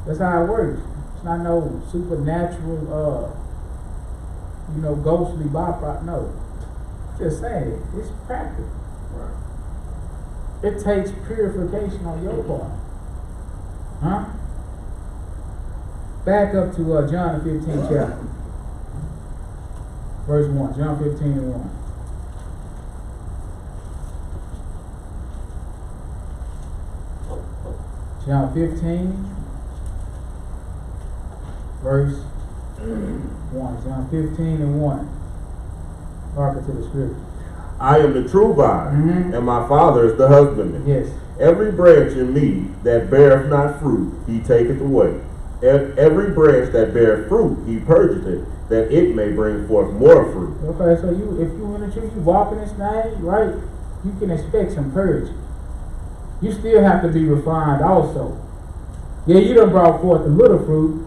That's how it works. It's not no supernatural, ghostly byproduct. No. Just saying, it's practical. It takes purification on your part. Huh? Back up to John the 15th chapter. Verse 1. John 15 and 1. John 15, verse 1. John 15 and 1. Hearken to the scripture. I am the true vine, and my Father is the husbandman. Yes. Every branch in me that beareth not fruit, he taketh away. Every branch that beareth fruit, he purgeth it, that it may bring forth more fruit. Okay, so if you in the truth, you walk in this thing, right, you can expect some purging. You still have to be refined also. Yeah, you done brought forth a little fruit,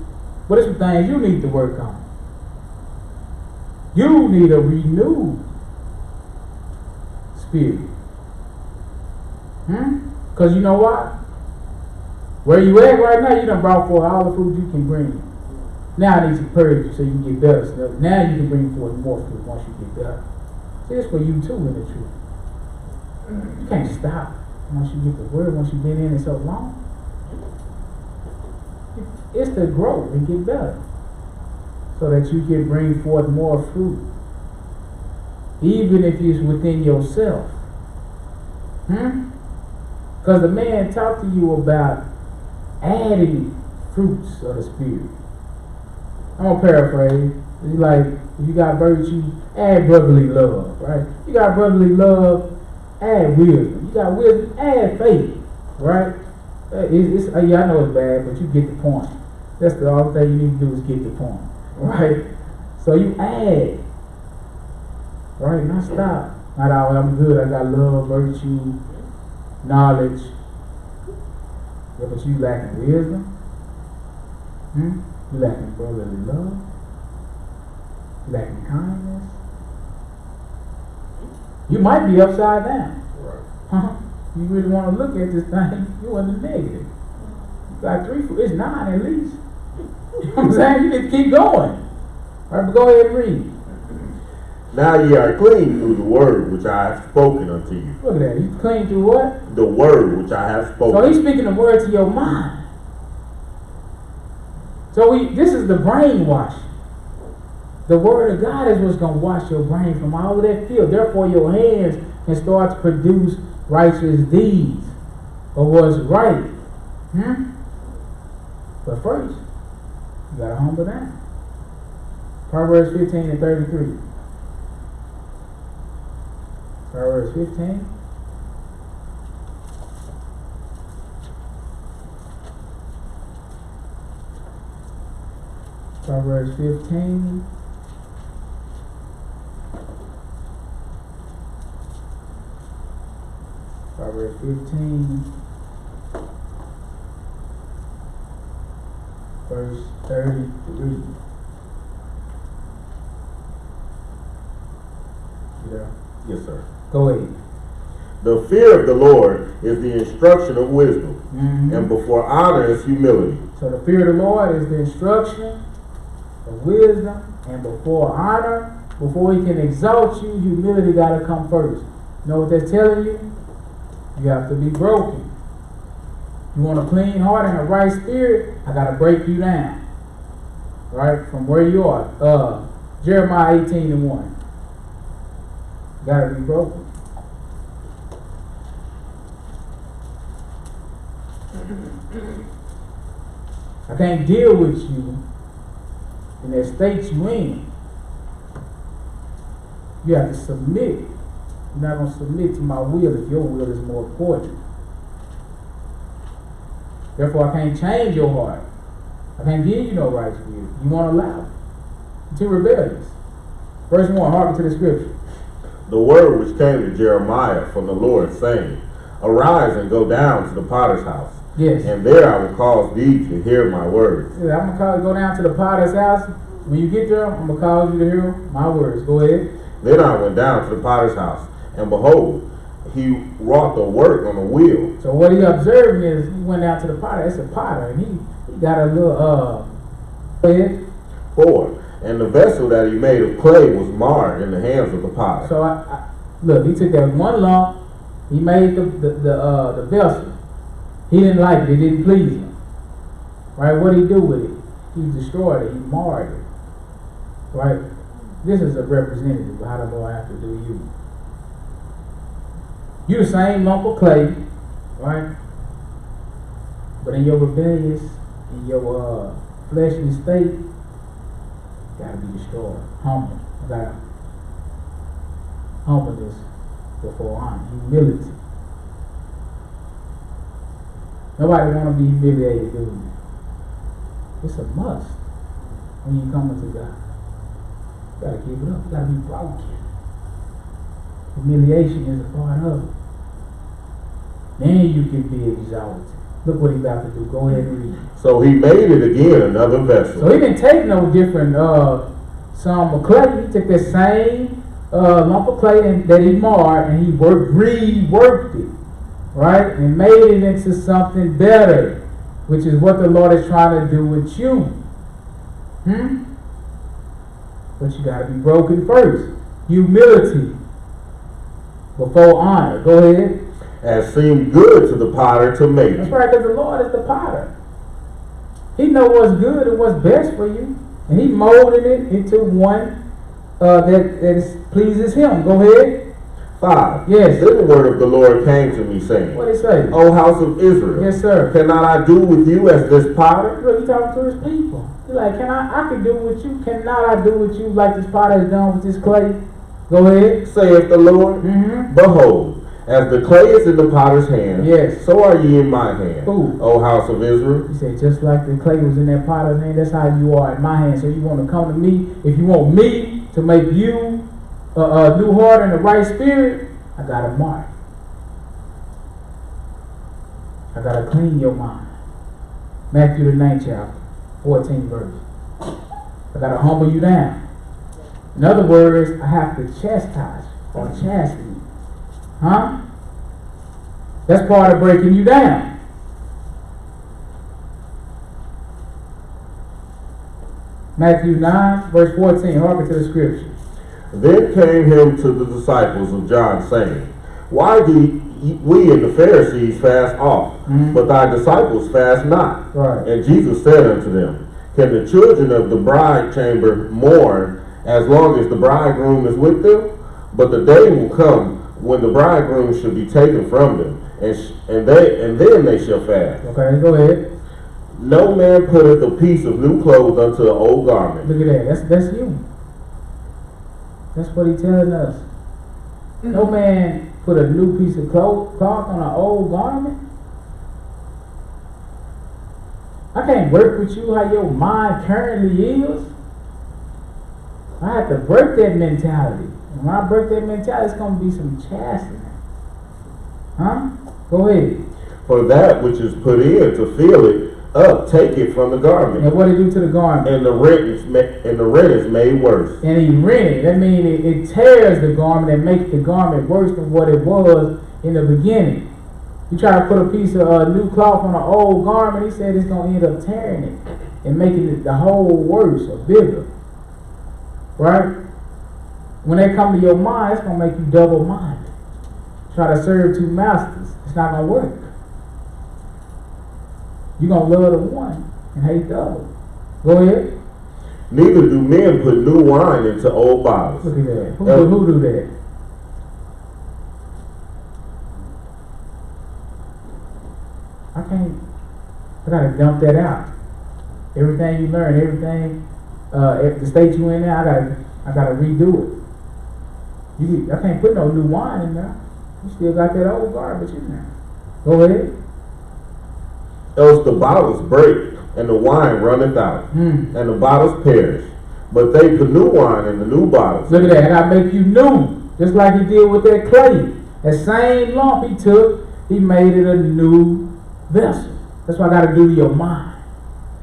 but there's some things you need to work on. You need a renewed spirit. Because you know what? Where you at right now, you done brought forth all the fruit you can bring. Now I need to purge you so you can get better stuff. Now you can bring forth more fruit once you get better. See, it's for you too in the truth. You can't stop once you get the word, once you've been in it so long. It's to grow and get better so that you can bring forth more fruit. Even if it's within yourself. Because the man talked to you about adding fruits of the Spirit. I'm going to paraphrase. It's like, if you got virtue, add brotherly love, right? You got brotherly love, add wisdom. You got wisdom, add faith, right? I know it's bad, but you get the point. That's the only thing you need to do is get the point, right? So you add, right? Not stop. Not all, I'm good, I got love, virtue, knowledge. Yeah, but you lacking wisdom? You lacking brotherly love? You lacking kindness? You might be upside down. Right. You really want to look at this thing, you in the negative. You got 3, it's 9 at least. You know what I'm saying? You need to keep going. All right, but go ahead and read. Now ye are clean through the word which I have spoken unto you. Look at that. You clean through what? The word which I have spoken. So he's speaking the word to your mind. So this is the brainwashing. The word of God is what's going to wash your brain from all of that filth. Therefore, your hands can start to produce righteous deeds or what's right. But first, you got to humble down. Proverbs 15 and 33. Proverbs 15. Proverbs 15. Proverbs 15. Verse 33. Yeah. Yes, sir. Go ahead. The fear of the Lord is the instruction of wisdom, and before honor is humility. So the fear of the Lord is the instruction of wisdom, and before honor, before he can exalt you, humility got to come first. You know what that's telling you? You have to be broken. You want a clean heart and a right spirit, I got to break you down. Right? From where you are. Jeremiah 18 and 1. You got to be broken. I can't deal with you in that state you in. You have to submit. You're not going to submit to my will if your will is more important. Therefore, I can't change your heart. I can't give you no right spirit. You won't allow it. You're too rebellious. Verse 1, hearken to the scripture. The word which came to Jeremiah from the Lord, saying, Arise and go down to the potter's house. Yes. And there I will cause thee to hear my words. Yeah, I'm going to go down to the potter's house. When you get there, I'm going to cause you to hear my words. Go ahead. Then I went down to the potter's house, and behold, he wrought the work on the wheel. So what he observed is he went out to the potter. It's a potter, and he got a little head. 4. And the vessel that he made of clay was marred in the hands of the potter. So look, he took that one lump, he made the vessel. He didn't like it, it didn't please him. Right? What did he do with it? He destroyed it, he marred it. Right? This is a representative of how the Lord has to do you. You the same lump of clay, right? But in your rebellious, in your fleshly state, gotta be destroyed. Humble. Gotta humbleness before honor. Humility. Nobody wanna be humiliated, do you? It's a must when you come into God. You gotta keep it up. You gotta be broken. Humiliation is a part of it. Then you can be exalted. Look what he's about to do. Go ahead and read. So he made it again another vessel. So he didn't take no different some of clay. He took that same lump of clay that he marred and he reworked it, right? And made it into something better, which is what the Lord is trying to do with you. But you got to be broken first. Humility before honor. Go ahead. As seemed good to the potter to make. That's right, because the Lord is the potter. He knows what's good and what's best for you. And he molded it into one that pleases him. Go ahead. 5. Yes. Then the word of the Lord came to me, saying, What did it say? O house of Israel, Yes, sir. cannot I do with you as this potter? Look, he's talking to his people. He's like, I can do with you. Cannot I do with you like this potter has done with this clay? Go ahead. Saith the Lord. Behold, as the clay is in the potter's hand, yes, so are ye in my hand, Ooh. O house of Israel. He said, just like the clay was in that potter's hand, that's how you are in my hand. So you want to come to me. If you want me to make you a new heart and a right spirit, I got to mark. I got to clean your mind. Matthew the 9th chapter, 14 verse. I got to humble you down. In other words, I have to chastise or chasten you. Huh? That's part of breaking you down. Matthew 9, verse 14. Hearken to the scripture. Then came him to the disciples of John, saying, Why do we and the Pharisees fast oft, but thy disciples fast not? Right. And Jesus said unto them, Can the children of the bride chamber mourn as long as the bridegroom is with them? But the day will come when the bridegroom shall be taken from them, and then they shall fast. Okay, go ahead. No man putteth a piece of new clothes unto an old garment. Look at that. That's you. That's what he's telling us. No man put a new piece of cloth on an old garment. I can't work with you how your mind currently is. I have to break that mentality. And when I break that mentality, it's going to be some chastening. Huh? Go ahead. For that which is put in to fill it up, take it from the garment. And what did he do to the garment? And the rent is made worse. And he rent it. That means it tears the garment and makes the garment worse than what it was in the beginning. You try to put a piece of new cloth on an old garment, he said it's going to end up tearing it and making it the whole worse or bigger. Right? When they come to your mind, it's going to make you double-minded. Try to serve two masters. It's not going to work. You're going to love the one and hate the other. Go ahead. Neither do men put new wine into old bottles. Look at that. Who do that? I gotta dump that out. Everything you learn, everything, the state you in there, I gotta redo it. I can't put no new wine in there. You still got that old garbage in there. Go ahead. Else the bottles break, and the wine runneth out, and the bottles perish. But they put new wine in the new bottles. Look at that. I gotta make you new. Just like he did with that clay. That same lump he took, he made it a new vessel. That's what I gotta do to your mind.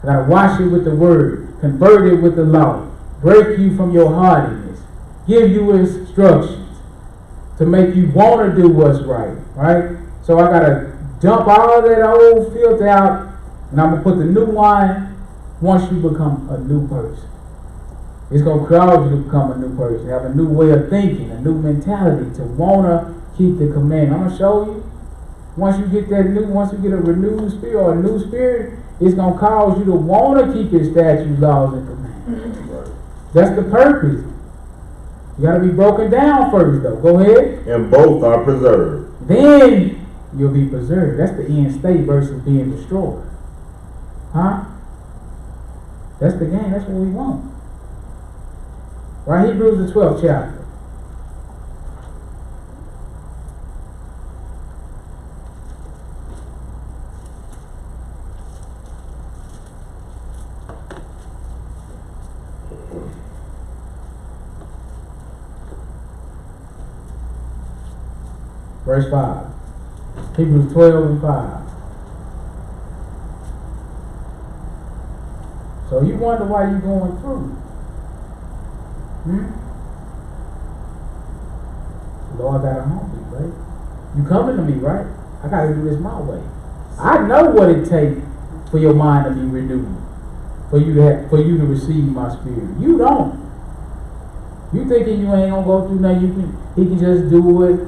I gotta wash it with the word, convert it with the law, break you from your hardiness, give you instructions. to make you want to do what's right, right? So I gotta dump all that old filth out, and I'm gonna put the new wine once you become a new person. It's gonna cause you to become a new person, have a new way of thinking, a new mentality, to wanna keep the commandment. I'm gonna show you. Once you get a renewed spirit or a new spirit, it's gonna cause you to wanna keep His statutes, laws, and commandments. That's the purpose. You gotta be broken down first, though. Go ahead. And both are preserved. Then you'll be preserved. That's the end state versus being destroyed. Huh? That's the game. That's what we want. Right? Hebrews the 12th chapter. Verse 5. Hebrews 12 and 5. So you wonder why you're going through. Lord got a hungry, right? You coming to me, right? I got to do this my way. I know what it takes for your mind to be renewed, for you to receive my spirit. You don't. You thinking you ain't gonna go through nothing? He can just do it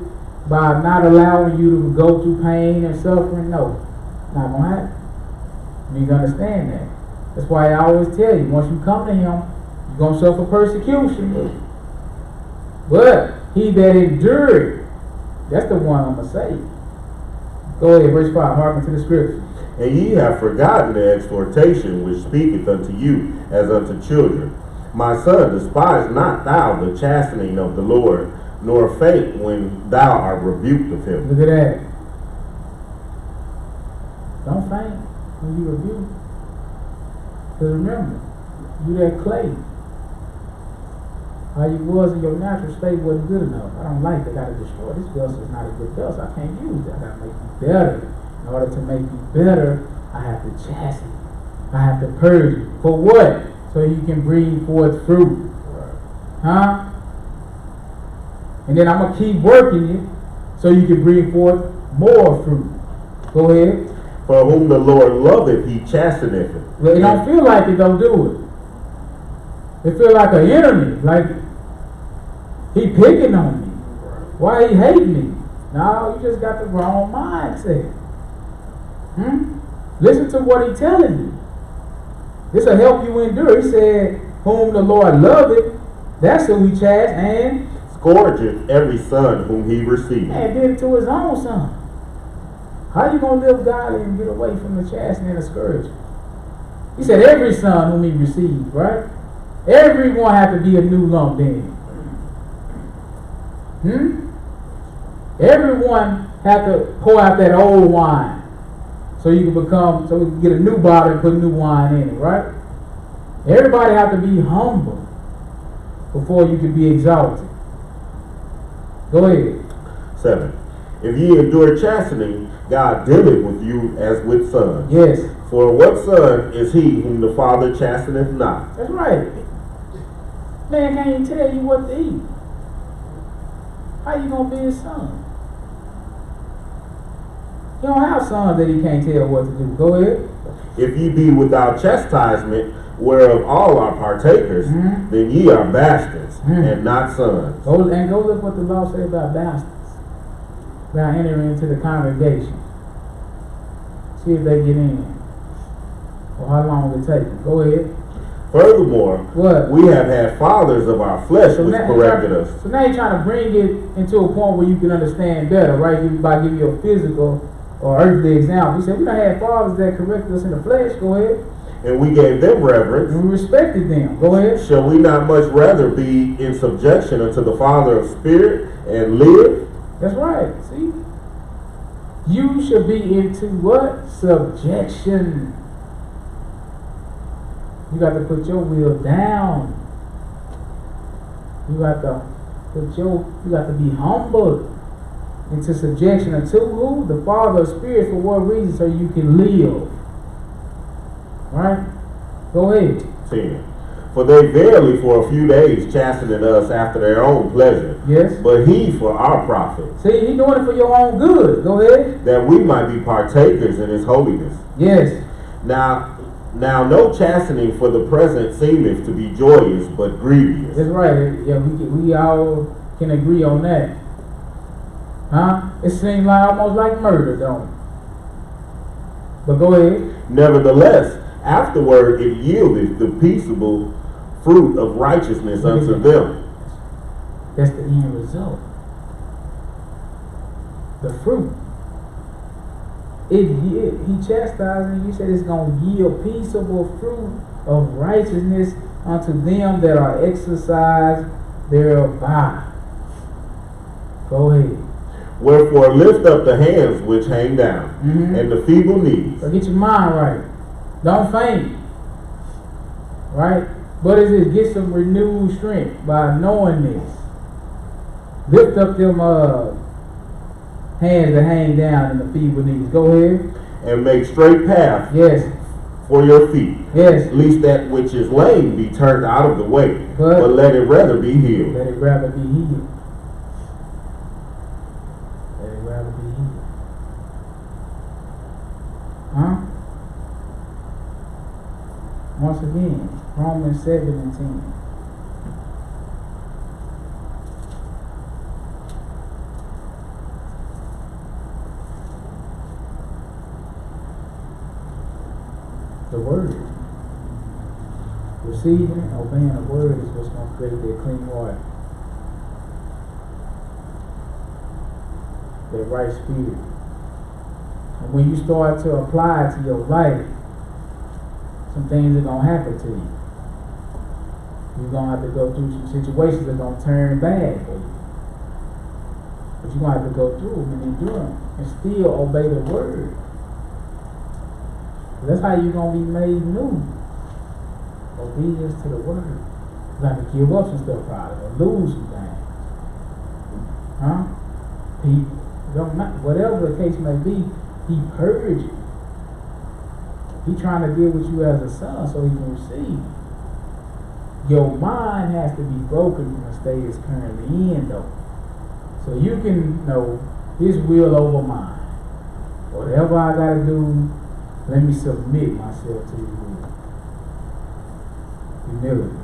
by not allowing you to go through pain and suffering. No, not gonna happen. You need to understand that. That's why I always tell you, once you come to Him, you're gonna suffer persecution. But he that endured, that's the one I'm gonna say. Go ahead, verse 5, hearken to the scripture. And ye have forgotten the exhortation which speaketh unto you as unto children. My son, despise not thou the chastening of the Lord, nor faint when thou art rebuked of Him. Look at that. Don't faint when you rebuke. Because remember, you that clay. How you was in your natural state wasn't good enough. I don't like it. I gotta destroy this vessel. It's not a good vessel. I can't use it. I gotta make you better. In order to make you better, I have to chasten you. I have to purge you. For what? So you can bring forth fruit. Huh? And then I'm gonna keep working you so you can bring forth more fruit. Go ahead. For whom the Lord loveth, He chasteneth. Well, it don't feel like it, don't do it. It feel like an enemy, like he picking on me. Why he hate me? No, you just got the wrong mindset. Listen to what he telling you. This will help you endure. He said, whom the Lord loveth, that's who He chastens and scourgeth every son whom He received. And did it to His own son. How you gonna live godly and get away from the chastening and the scourge? He said every son whom He received, right? Everyone had to be a new lump then. Everyone had to pour out that old wine so you can so we can get a new bottle and put new wine in it, right? Everybody had to be humble before you could be exalted. Go ahead. 7. If ye endure chastening, God dealeth with you as with sons. Yes. For what son is he whom the Father chasteneth not? That's right. Man can't even tell you what to eat. How you gonna be His son? You don't have sons that He can't tell what to do. Go ahead. If ye be without chastisement, whereof all are partakers, then ye are bastards and not sons. Go look what the law say about bastards. About entering into the congregation. See if they get in. Or how long it take them. Go ahead. Furthermore, what? We have had fathers of our flesh which corrected us. So now you're trying to bring it into a point where you can understand better, right? By giving you a physical or earthly example. He said, we done had fathers that corrected us in the flesh. Go ahead. And we gave them reverence. And we respected them. Go ahead. Shall we not much rather be in subjection unto the Father of spirit and live? That's right. See? You should be into what? Subjection. You got to put your will down. You got to be humbled into subjection unto who? The Father of Spirit. For what reason? So you can live. Right? Go ahead. 10. For they verily for a few days chastened us after their own pleasure. Yes. But he for our profit. See, he doing it for your own good. Go ahead. That we might be partakers in his holiness. Yes. Now no chastening for the present seemeth to be joyous, but grievous. That's right. Yeah, we all can agree on that. Huh? It seems like almost like murder, don't it? But go ahead. Nevertheless, afterward it yieldeth the peaceable fruit of righteousness unto them. That's the end result. The fruit. He chastised you. He said it's going to yield peaceable fruit of righteousness unto them that are exercised thereby. Go ahead. Wherefore lift up the hands which hang down, and the feeble knees. So get your mind right. Don't faint. Right? But it is get some renewed strength by knowing this. Lift up them hands that hang down and the feeble knees. Go ahead. And make straight path. Yes. For your feet. Yes. Lest that which is lame be turned out of the way, but let it rather be healed. Let it rather be healed. Let it rather be healed. Huh? Once again, Romans 7 and 10. The word. Receiving and obeying the word is what's going to create that clean water. That right spirit. And when you start to apply it to your life, some things are going to happen to you. You're going to have to go through some situations that are going to turn bad for you. But you're going to have to go through them and endure them and still obey the word. That's how you're going to be made new. Obedience to the word. You have to give up some stuff probably or lose some things. Huh? People. Whatever the case may be, he purged you. He trying to deal with you as a son so he can receive. Your mind has to be broken from the state it's currently in though. So you can know his will over mine. Whatever I gotta do, let me submit myself to his will. Humility.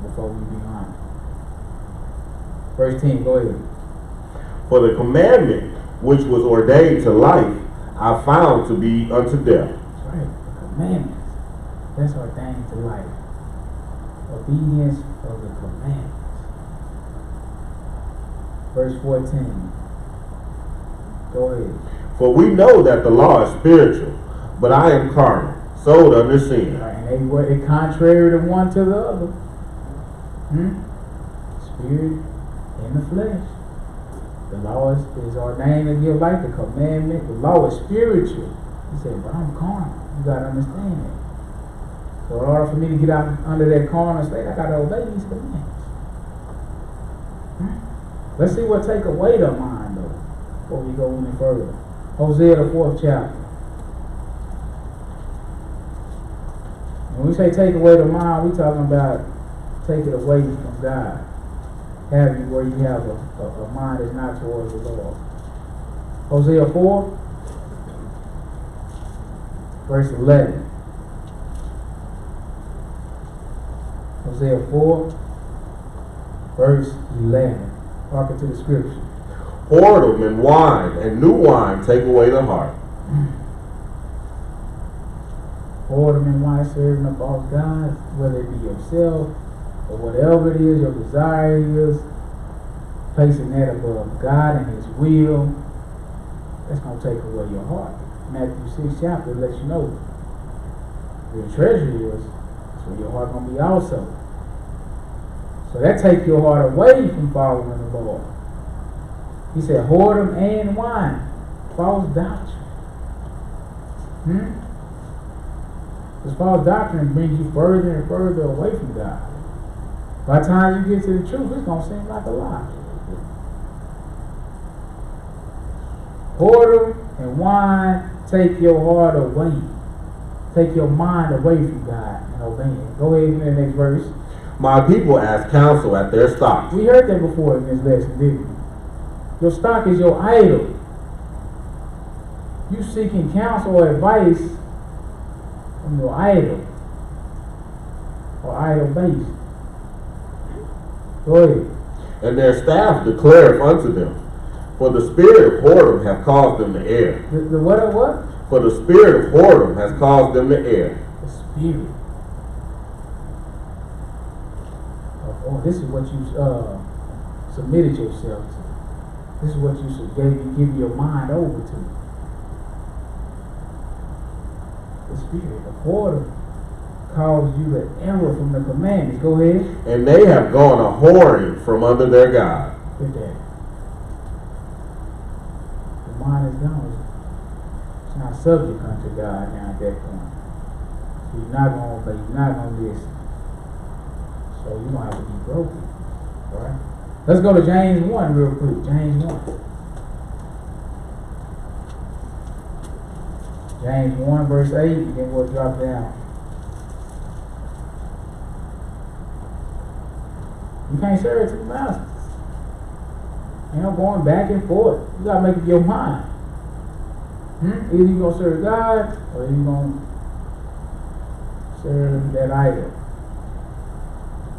Before we be honest. Verse 10, go ahead. For the commandment which was ordained to life, I found to be unto death. That's right. The commandments. That's ordained to life. Obedience of the commandments. Verse 14. Go ahead. For we know that the law is spiritual, but I am carnal, sold under sin. Right, and they were contrary to one to the other. Spirit and the flesh. The law is ordained to give life. The commandment, the law is spiritual. He said, but I'm carnal. You got to understand that. So in order for me to get out under that carnal state, I got to obey these commandments. Let's see what take away the mind though, before we go any further. Hosea the 4th chapter. When we say take away the mind, we talking about take it away from God. Have you where you have a mind that's not towards the Lord. Hosea 4, verse 11. Hosea 4, verse 11. Hearken to the scripture. Whoredom and wine and new wine take away the heart. Whoredom and wine, serving the false gods, whether it be yourself or whatever it is your desire is, placing that above God and his will, that's going to take away your heart. Matthew 6 chapter lets you know where your treasure is, that's where your heart going to be also. So that takes your heart away from following the Lord. He said whoredom and wine, false doctrine. This false doctrine brings you further and further away from God. By the time you get to the truth, it's going to seem like a lie. Whoredom and wine take your heart away take your mind away from God and obeying. Go ahead in the next verse. My people ask counsel at their stocks. We heard that before in this lesson, didn't we? Your stock is your idol. You seeking counsel or advice from your idol or idol base. Go ahead. And their staff declareth unto them, for the spirit of whoredom hath caused them to err. The what? For the spirit of whoredom has caused them to err. The spirit. Oh, this is what you submitted yourself to. This is what you should give your mind over to. The spirit of whoredom caused you to error from the commandments. Go ahead. And they have gone a whoring from under their God. Look at that. The mind is gone. It's not subject unto God now at that point. So you're not going to obey. You're not going to listen. So you're going to have to be broken. Alright? Let's go to James 1 real quick. James 1. James 1 verse 8, and then we'll drop down. You can't serve two masters. You know, going back and forth. You gotta make up your mind. Either you gonna serve God or you gonna serve that idol.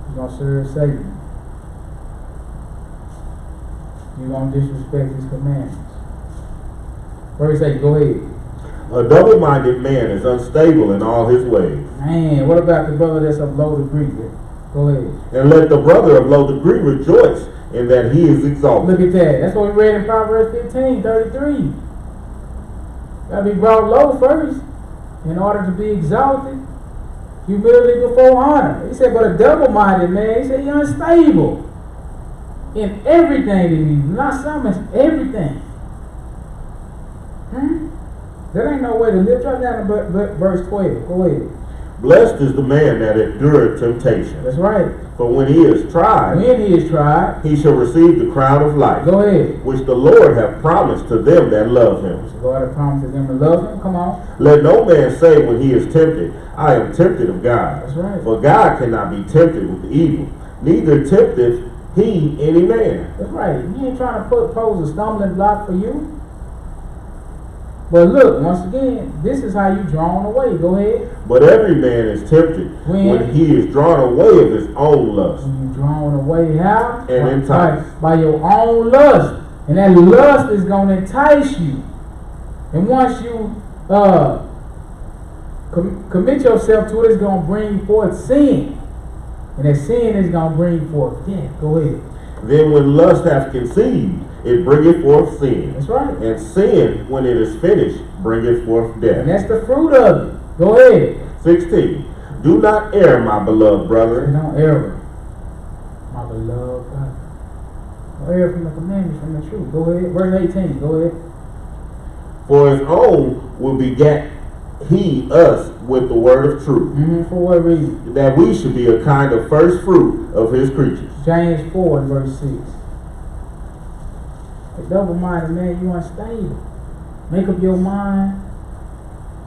You gonna serve Satan. You gonna disrespect his commandments. Verse 8, go ahead. A double-minded man is unstable in all his ways. Man, what about the brother that's of low degree? Go ahead. And let the brother of low degree rejoice in that he is exalted. Look at that. That's what we read in Proverbs 15:33. Gotta be brought low first in order to be exalted. Humility before honor. He said, but a double-minded man, he said, you're unstable in everything that he do. Not some, it's everything. There ain't no way to live. Drop down to verse 12. Go ahead. Blessed is the man that endureth temptation. That's right. For when he is tried, he shall receive the crown of life. Go ahead. Which the Lord hath promised to them that love him. The Lord hath promised to them that love him. Come on. Let no man say when he is tempted, I am tempted of God. That's right. For God cannot be tempted with evil, neither tempteth he any man. That's right. He ain't trying to pose a stumbling block for you. But look, once again, this is how you drawn away. Go ahead. But every man is tempted when he is drawn away of his own lust. When you're drawn away, how? And enticed. By your own lust. And that lust is going to entice you. And once you commit yourself to it, it's going to bring forth sin. And that sin is going to bring forth death. Go ahead. Then when lust hath conceived, it bringeth forth sin. That's right. And sin, when it is finished, bringeth forth death. And that's the fruit of it. Go ahead. 16. Do not err, my beloved brother. Don't err, my beloved brother. Don't err from the commandments, from the truth. Go ahead. Verse 18. Go ahead. For his own will beget he us with the word of truth. For what reason? That we should be a kind of first fruit of his creatures. James 4 and verse 6. A double-minded man, you unstable. Make up your mind.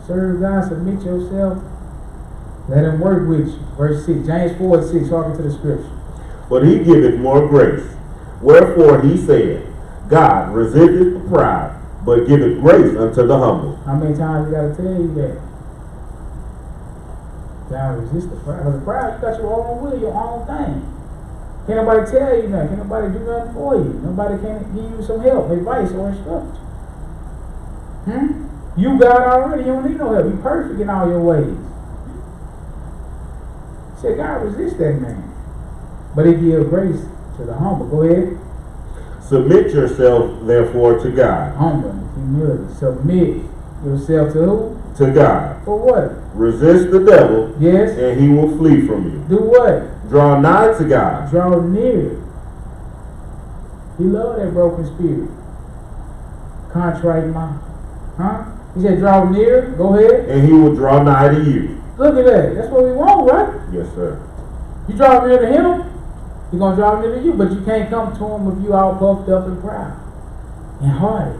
Serve God. Submit yourself. Let him work with you. Verse 6. James 4 and 6. Talking to the scripture. But he giveth more grace. Wherefore he said, God resisteth the proud, but giveth grace unto the humble. How many times you got to tell you that? God resist the proud. Because the proud, you got your own will, your own thing. Can't nobody tell you nothing. Can't nobody do nothing for you. Nobody can give you some help, advice, or instruction. You got already. You don't need no help. You're perfect in all your ways. He said God resists that man. But he gives grace to the humble. Go ahead. Submit yourself, therefore, to God. Humbleness, humility. Submit yourself to who? To God. For what? Resist the devil. Yes. And he will flee from you. Do what? Draw nigh to God. Draw near. He loved that broken spirit. Contrite mind. He said draw near. Go ahead. And he will draw nigh to you. Look at that. That's what we want, right? Yes, sir. You draw near to him, he's going to draw near to you. But you can't come to him if you all puffed up and proud and haughty.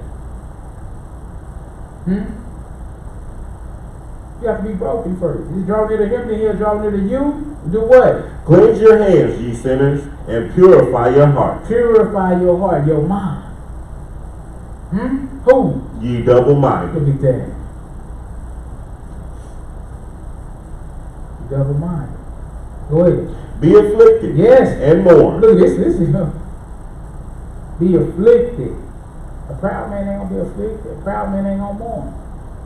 You have to be broken first. He's draw near to him, then he'll draw near to you. Do what? Cleanse your hands, ye sinners, and purify your hearts. Purify your heart, your mind. Who? Ye double-minded. Look at that. You double-minded. Go ahead. Be afflicted. Yes. And mourn. Look, this is be afflicted. A proud man ain't gonna be afflicted. A proud man ain't gonna mourn.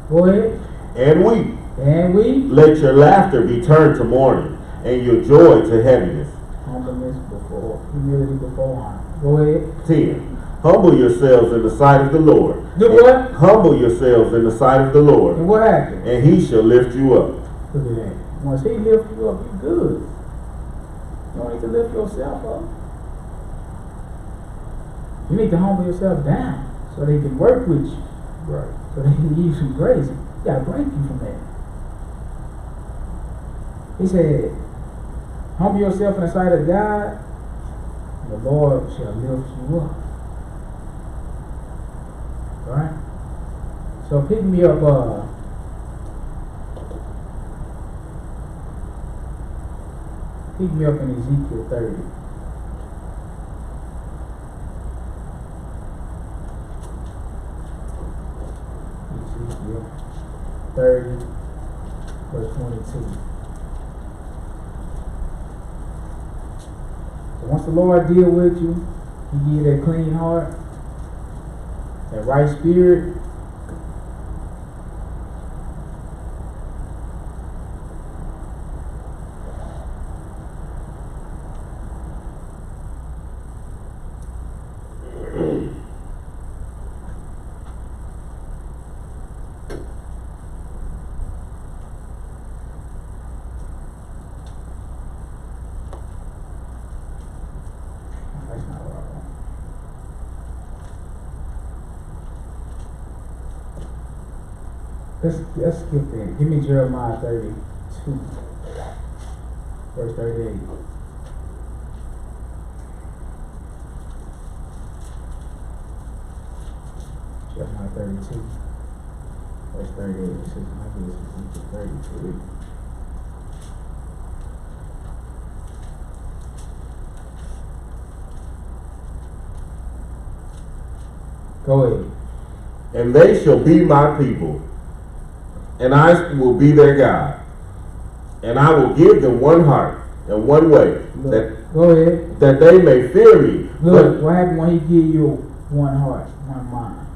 Go ahead. And weep. And we Let your laughter be turned to mourning, and your joy to heaviness. humbleness before humility before honor. Go ahead. 10. Humble yourselves in the sight of the Lord. Do what? Humble yourselves in the sight of the Lord, And what happened? and he shall lift you up. Look at that. Once he lifts you up, you good. You don't need to lift yourself up. You need to humble yourself down so they can work with you. Right. So they can give you some grace. You gotta break you from that. He said, humble yourself in the sight of God, and the Lord shall lift you up. Alright? So pick me up in Ezekiel 30. Ezekiel 30, verse 22. So once the Lord deal with you, He give you that clean heart, that right spirit. That's not what I want. Let's skip that. Give me Jeremiah 32, verse 38. Jeremiah 32, verse 38. It says, maybe it's Ezekiel 33. Go ahead. And they shall be my people, and I will be their God. And I will give them one heart and one way, Look, go ahead. that they may fear me. Look, what happened when He give you one heart, one mind?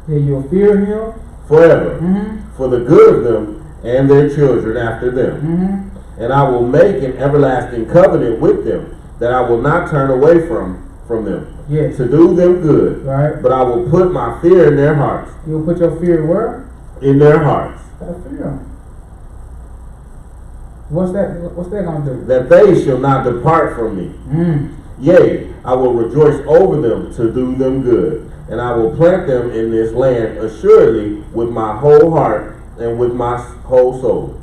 That you'll fear Him. Forever, Mm-hmm. for the good of them and their children after them. Mm-hmm. And I will make an everlasting covenant with them, that I will not turn away from them, Yes. to do them good. Right. But I will put my fear in their hearts. You'll put your fear where? In their hearts. Gotta fear Him. What's that gonna do? That they shall not depart from me. Yea, I will rejoice over them to do them good. And I will plant them in this land assuredly with my whole heart and with my whole soul.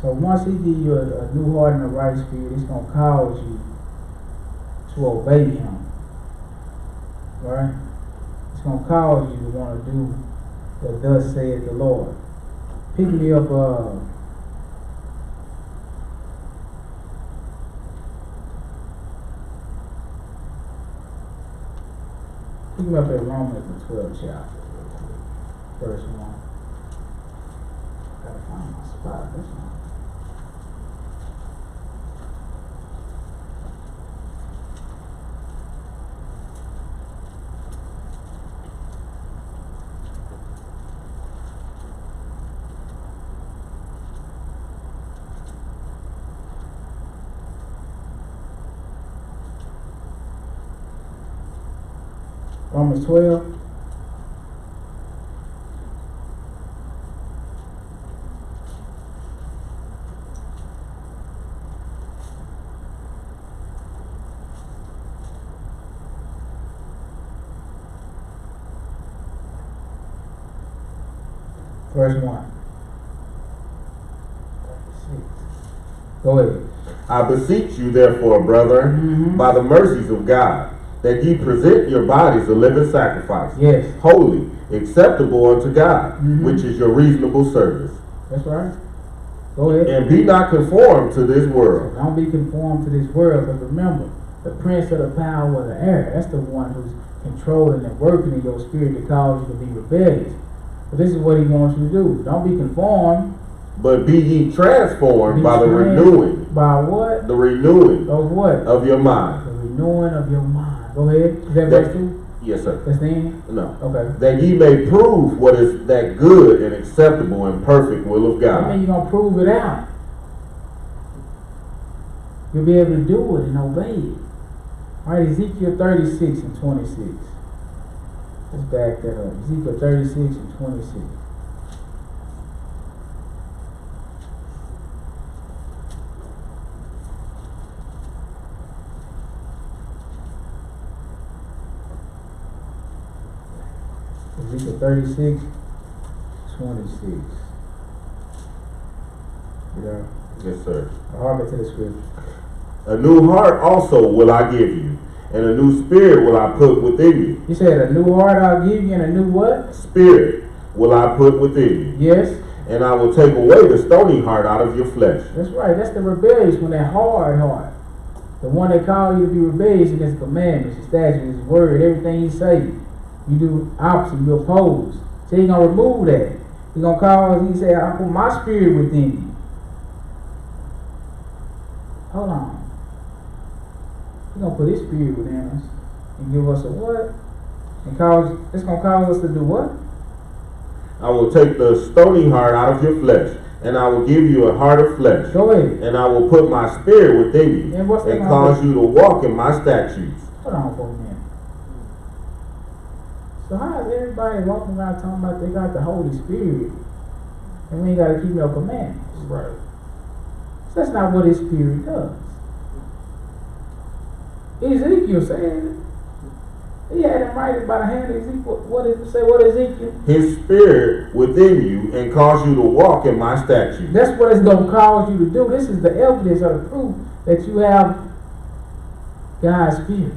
So once He give you a new heart and a right spirit, it's gonna cause you to obey Him. Right? It's gonna cause you to want to do what thus saith the Lord. Pick me up pick me up at Romans the 12th chapter, verse 1. Gotta find my spot. That's not. Romans 12. Verse 1. Go ahead. I beseech you, therefore, brethren, by the mercies of God, that ye present your bodies a living sacrifice, Yes. holy, acceptable unto God, which is your reasonable service. That's right. Go ahead. And be not conformed to this world. Don't be conformed to this world, because remember, the prince of the power of the air, that's the one who's controlling and working in your spirit to cause you to be rebellious. But this is what he wants you to do. Don't be conformed. But be ye transformed by the renewing. By what? The renewing. Of what? Of your mind. The renewing of your mind. Go ahead. Is that verse 2? Yes, sir. That's the end? No. Okay. That ye may prove what is that good and acceptable and perfect will of God. I mean, you're going to prove it out. You'll be able to do it and obey it. All right, Ezekiel 36 and 26. Let's back that up. Ezekiel 36 and 26. Ezekiel 36, 26. Yeah. Yes, sir. Hearken to the scripture. A new heart also will I give you, and a new spirit will I put within you. You said a new heart I'll give you, and a new what? Spirit will I put within you. Yes. And I will take away the stony heart out of your flesh. That's right. That's the rebellious one, that hard heart. The one that called you to be rebellious against the commandments, his statutes, his word, everything he say. You do opposite, you oppose. So he's going to remove that. He's going to cause, he said, I put my spirit within you. Hold on. He's going to put his spirit within us and give us a what? And cause, it's going to cause us to do what? I will take the stony heart out of your flesh, and I will give you a heart of flesh. Go ahead. And I will put my spirit within you, and cause you to walk in my statutes. Hold on for a minute. So how is everybody walking around talking about they got the Holy Spirit and we ain't got to keep no commandments? Right. So that's not what his spirit does. Ezekiel said he had him write by the hand of Ezekiel. What Ezekiel? His spirit within you and cause you to walk in my statutes. That's what it's going to cause you to do. This is the evidence or the proof that you have God's spirit.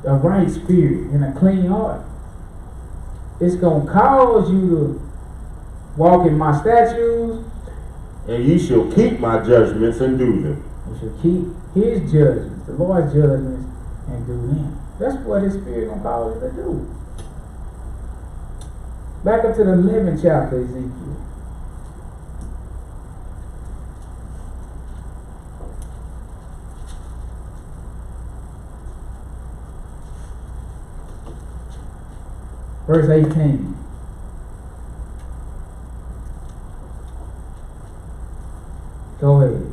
A right spirit and a clean heart. It's going to cause you to walk in my statutes. And ye shall keep my judgments and do them. You shall keep his judgments, the Lord's judgments, and do them. That's what his spirit going to cause you to do. Back up to the 11th chapter, Ezekiel. Verse 18. Go ahead.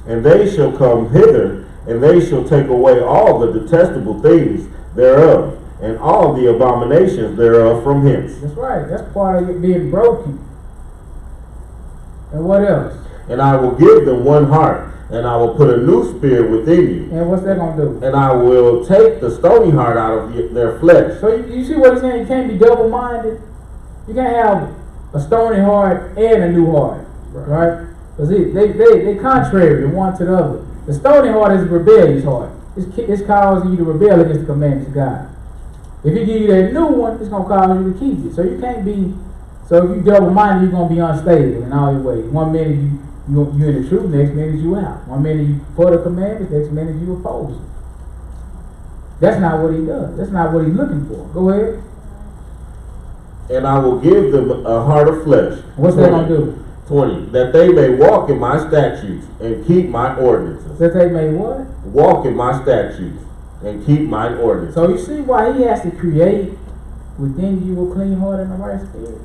And they shall come hither, and they shall take away all the detestable things thereof, and all the abominations thereof from hence. That's right. That's part of it being broken. And what else? And I will give them one heart, and I will put a new spirit within you. And what's that going to do? And I will take the stony heart out of their flesh. So you see what he's saying? You can't be double-minded. You can't have a stony heart and a new heart. Right? Because they contrary the one to the other. The stony heart is a rebellious heart. It's causing you to rebel against the commandments of God. If he give you that new one, it's going to cause you to keep it. So you can't be, so if you double-minded, you're going to be unstable in all your ways. One minute you're in the truth, next minute you out. One minute you for the commandments, next minute you oppose it. That's not what he does. That's not what he's looking for. Go ahead. And I will give them a heart of flesh. What's that going to do? 20. That they may walk in my statutes and keep my ordinances. That they may what? Walk in my statutes and keep my ordinances. So you see why he has to create within you a clean heart and a right spirit?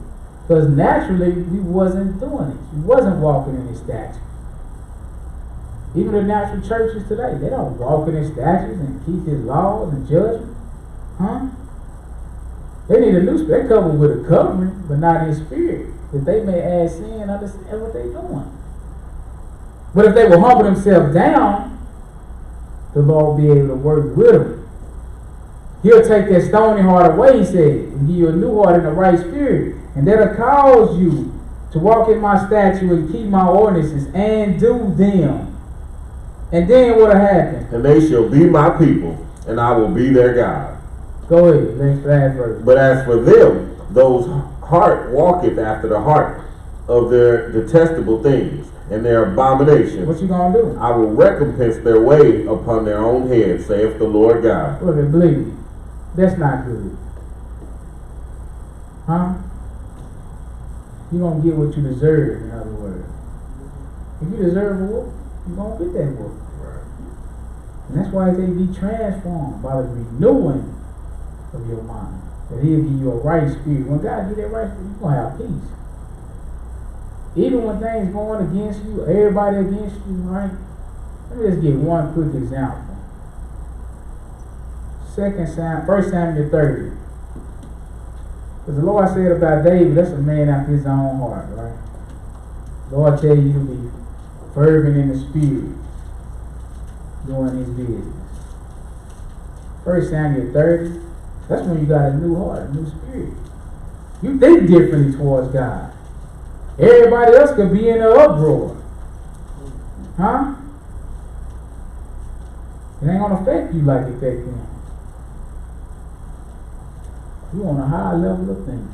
Because naturally we wasn't doing it. We wasn't walking in his statutes. Even the natural churches today, they don't walk in his statutes and keep his laws and judgment. Huh? They need a new spirit. They're covered with a covering, but not his spirit, that they may add sin and understand what they're doing. But if they will humble themselves down, the Lord will be able to work with them. He'll take that stony heart away, he said, and give you a new heart and a right spirit. And that'll cause you to walk in my statutes and keep my ordinances and do them. And then what'll happen? And they shall be my people, and I will be their God. Go ahead, last verse. But as for them, those heart walketh after the heart of their detestable things and their abominations. What you gonna do? I will recompense their way upon their own heads, saith the Lord God. Look at believe. That's not good. Huh? You gonna get what you deserve, in other words. If you deserve a whoop, you gonna get that whoop. And that's why they be transformed by the renewing of your mind. That he'll give you a right spirit. When God give that right spirit, you're gonna have peace. Even when things going against you, everybody against you, right? Let me just give one quick example. 1 Samuel 30. Because the Lord said about David, that's a man after his own heart, right? The Lord tell you to be fervent in the spirit, doing his business. 1 Samuel 30, that's when you got a new heart, a new spirit. You think differently towards God. Everybody else could be in an uproar. Huh? It ain't gonna affect you like it affect them. You on a high level of thinking.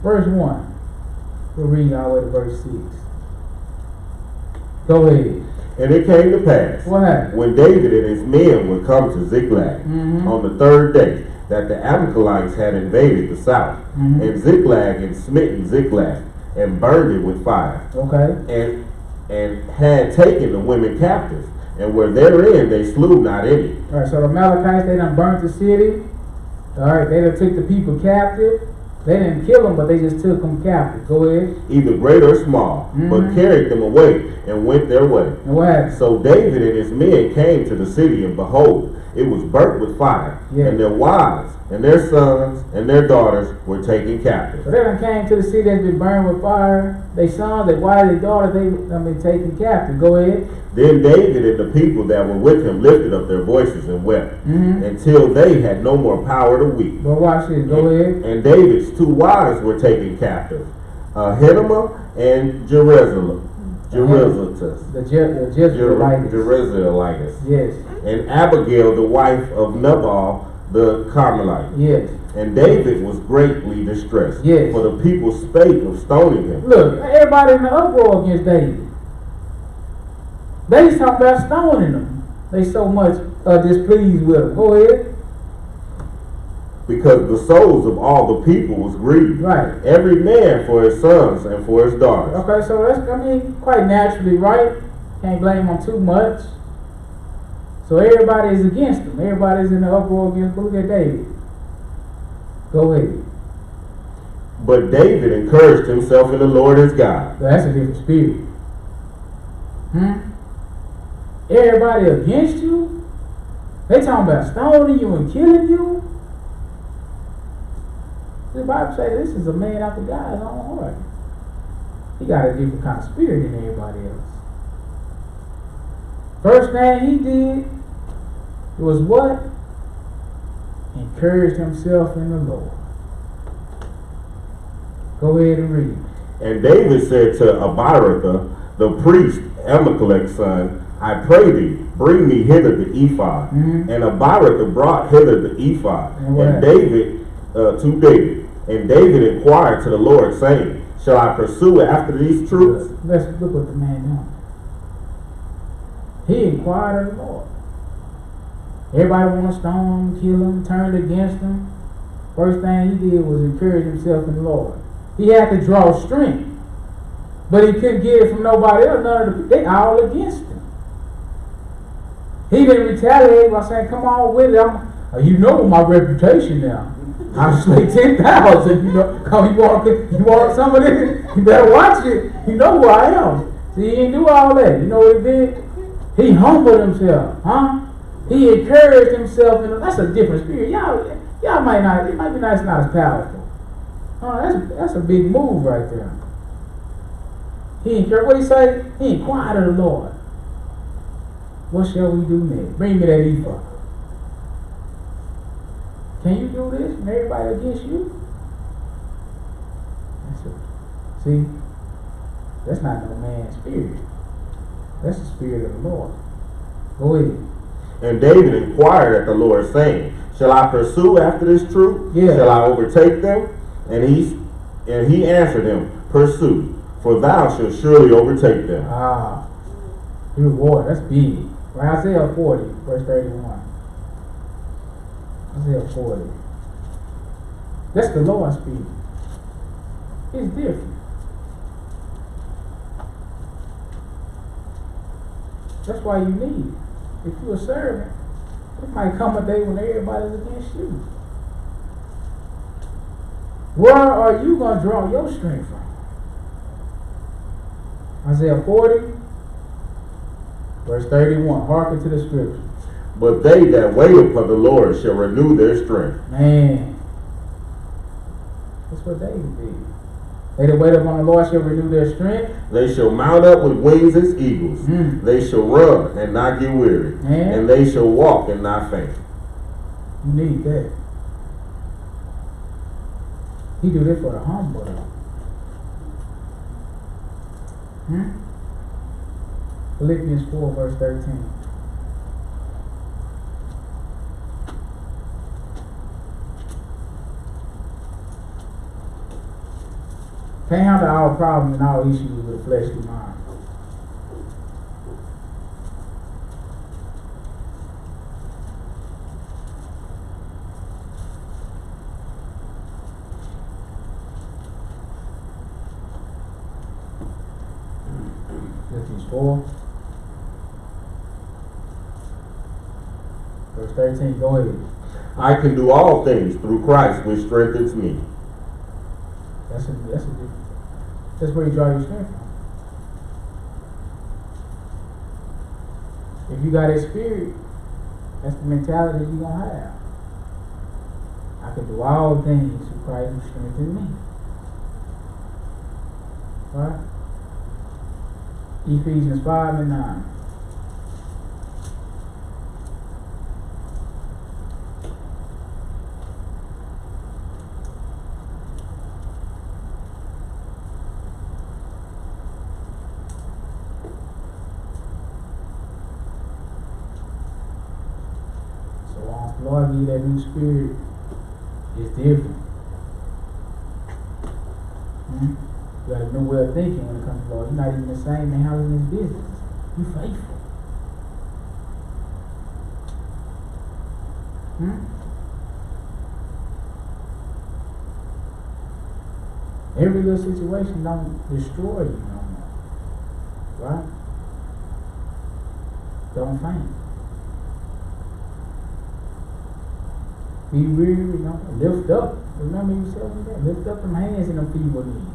Verse 1. We'll read all the way to verse 6. Go ahead. And it came to pass, What happened? when David and his men would come to Ziklag on the third day, that the Amalekites had invaded the south, and Ziklag had smitten Ziklag, and burned it with fire, Okay. and had taken the women captive, and were therein they slew not any. Alright, so the Amalekites, they done burnt the city. Alright, they done took the people captive. They didn't kill them, but they just took them captive. Go ahead. Either great or small, but carried them away, and went their way. And what happened? So David and his men came to the city, and behold, it was burnt with fire, and their wives, and their sons, and their daughters were taken captive. So they done came to the city that's been burned with fire. They sons, their wives, their daughters, they done been taken captive. Go ahead. Then David and the people that were with him lifted up their voices and wept, until they had no more power to weep. Well, watch this. Go ahead. And David's two wives were taken captive, Ahinadab and Jerezelis. The Jezreelites. Yes. And Abigail, the wife of Nabal the Carmelite. Yes. And David was greatly distressed, yes, for the people spake of stoning him. Look, everybody in the uproar against David. They talking about stoning him. They so much displeased with him. Go ahead. Because the souls of all the people was grieved. Right. Every man for his sons and for his daughters. Okay, so that's, I mean, quite naturally, right? Can't blame them too much. So everybody is against him. Everybody's in the uproar against him. Look at David. Go ahead. But David encouraged himself in the Lord his God. So that's a different spirit. Everybody against you? They talking about stoning you and killing you? The Bible says this is a man after God's own heart. He got a different kind of spirit than everybody else. First thing he did was what? Encouraged himself in the Lord. Go ahead and read. And David said to Abiathar, the priest, Amaleki's son, I pray thee, bring me hither the ephod. And Abiathar brought hither the ephod. And David to David. And David inquired to the Lord, saying, shall I pursue after these troops? Let's look what the man done. He inquired of the Lord. Everybody want to stone him, kill him, turned against him. First thing he did was encourage himself in the Lord. He had to draw strength. But he couldn't get it from nobody else. None of the, they all against him. He didn't retaliate by saying, come on with it. You know my reputation now. I slay 10,000. You know, come, you want some of this? You better watch it. You know who I am. See, he didn't do all that. You know what he did? He humbled himself, He encouraged himself. That's a different spirit. Y'all might not. It might be nice, not as powerful. That's a big move right there. He encouraged. What he say? He inquired of the Lord. What shall we do next? Bring me that ephod. Can you do this when everybody against you? See, that's not no man's spirit. That's the spirit of the Lord. Go ahead. And David inquired at the Lord, saying, Shall I pursue after this troop? Yeah. Shall I overtake them? And he answered him, Pursue, for thou shalt surely overtake them. Ah, your reward, that's big. Right, Isaiah 40, verse 31. Isaiah 40. That's the Lord's speed. It's different. That's why you need it. If you're a servant, it might come a day when everybody's against you. Where are you going to draw your strength from? Isaiah 40, verse 31. Hearken to the scripture. But they that wait upon the Lord shall renew their strength. Man, that's what David did. They that wait upon the Lord shall renew their strength. They shall mount up with wings as eagles. They shall run and not get weary. And they shall walk and not faint. You need that. He do this for the humble though. Philippians 4 verse 13. Can't handle our problems and our issues with a fleshly mind. Philippians 4 verse 13. Go ahead. I can do all things through Christ which strengthens me. That's where you draw your strength from. If you got that spirit, that's the mentality you're going to have. I can do all things through Christ who strengthens me. Right? Ephesians 5 and 9. Lord give you that new spirit, it's different. You got a new way of thinking when it comes to Lord. You're not even the same man how in this business. You faithful. Every little situation don't destroy you no more. Right? Don't faint. Be weary, lift up. Remember you said that? Lift up them hands and them feeble knees.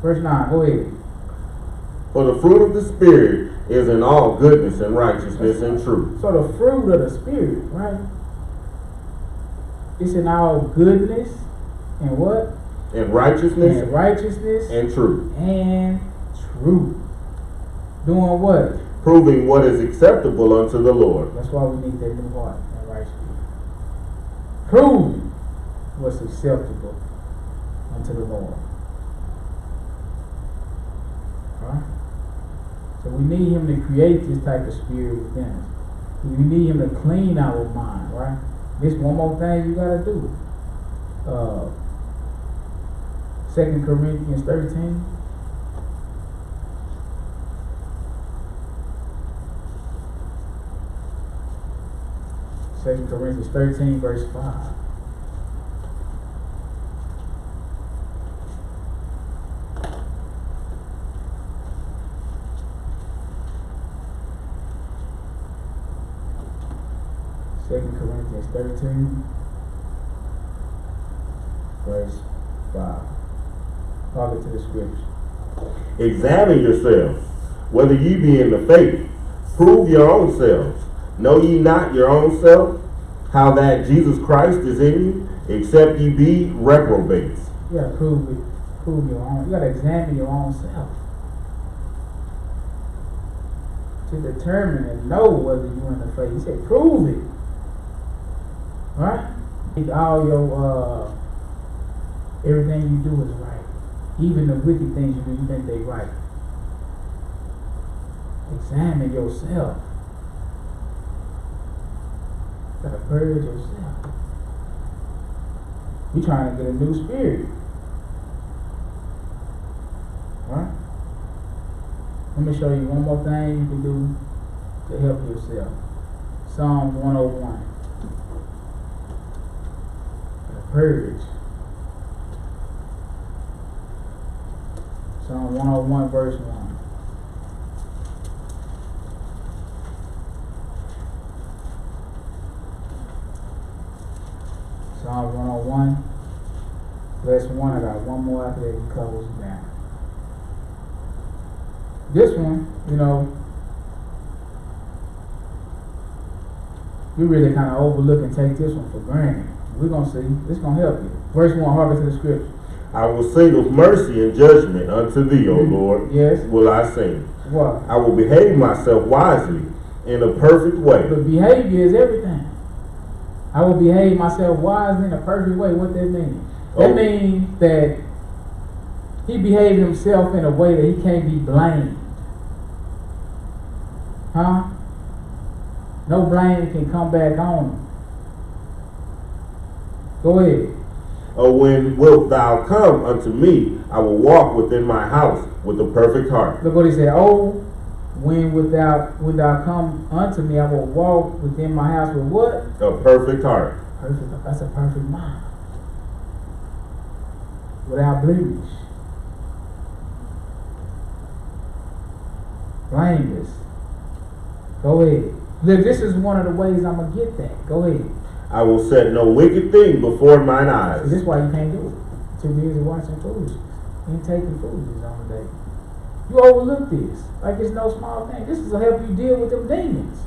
Verse 9, go ahead. For the fruit of the Spirit is in all goodness and righteousness and truth. So the fruit of the Spirit, right? It's in all goodness and what? And righteousness. And righteousness. And truth. And truth. Doing what? Proving what is acceptable unto the Lord. That's why we need that new heart. Proving what's acceptable unto the Lord. Right? So we need Him to create this type of spirit within us. We need Him to clean our mind, right? This one more thing you gotta do. 2 Corinthians 13. Second Corinthians 13, verse 5. Second Corinthians 13, verse 5. Talking to the scripture. Examine yourselves, whether ye be in the faith. Prove your own selves. Know ye not your own self, how that Jesus Christ is in you, except ye be reprobates? You gotta prove it. Prove your own. You gotta examine your own self to determine and know whether you're in the faith. He said, prove it. Right? All your everything you do is right. Even the wicked things you do, you think they right. Examine yourself. You gotta purge yourself. You're trying to get a new spirit. Right? Let me show you one more thing you can do to help yourself. Psalms 101. Purge. Psalm 101 verse 1. Psalm 101 verse 1. I got one more after that he covers it down. This one, we really kind of overlook and take this one for granted. We're going to see. It's going to help you. Verse 1, hearken to the scripture. I will sing of mercy and judgment unto thee, O Lord. Yes. Will I sing. What? I will behave myself wisely in a perfect way. But behavior is everything. I will behave myself wisely in a perfect way. What that mean? That means that he behaved himself in a way that he can't be blamed. Huh? No blame can come back on him. Go ahead. Oh, when wilt thou come unto me? I will walk within my house with a perfect heart. Look what he said. Oh, when wilt thou come unto me? I will walk within my house with what? A perfect heart. Perfect. That's a perfect mind. Without blemish. Blameless. Go ahead. Look, this is one of the ways I'm going to get that. Go ahead. I will set no wicked thing before mine eyes. See, this is why you can't do it. Too busy watching foolishness. You ain't taking foolishness on the day. You overlook this. Like it's no small thing. This is to help you deal with them demons.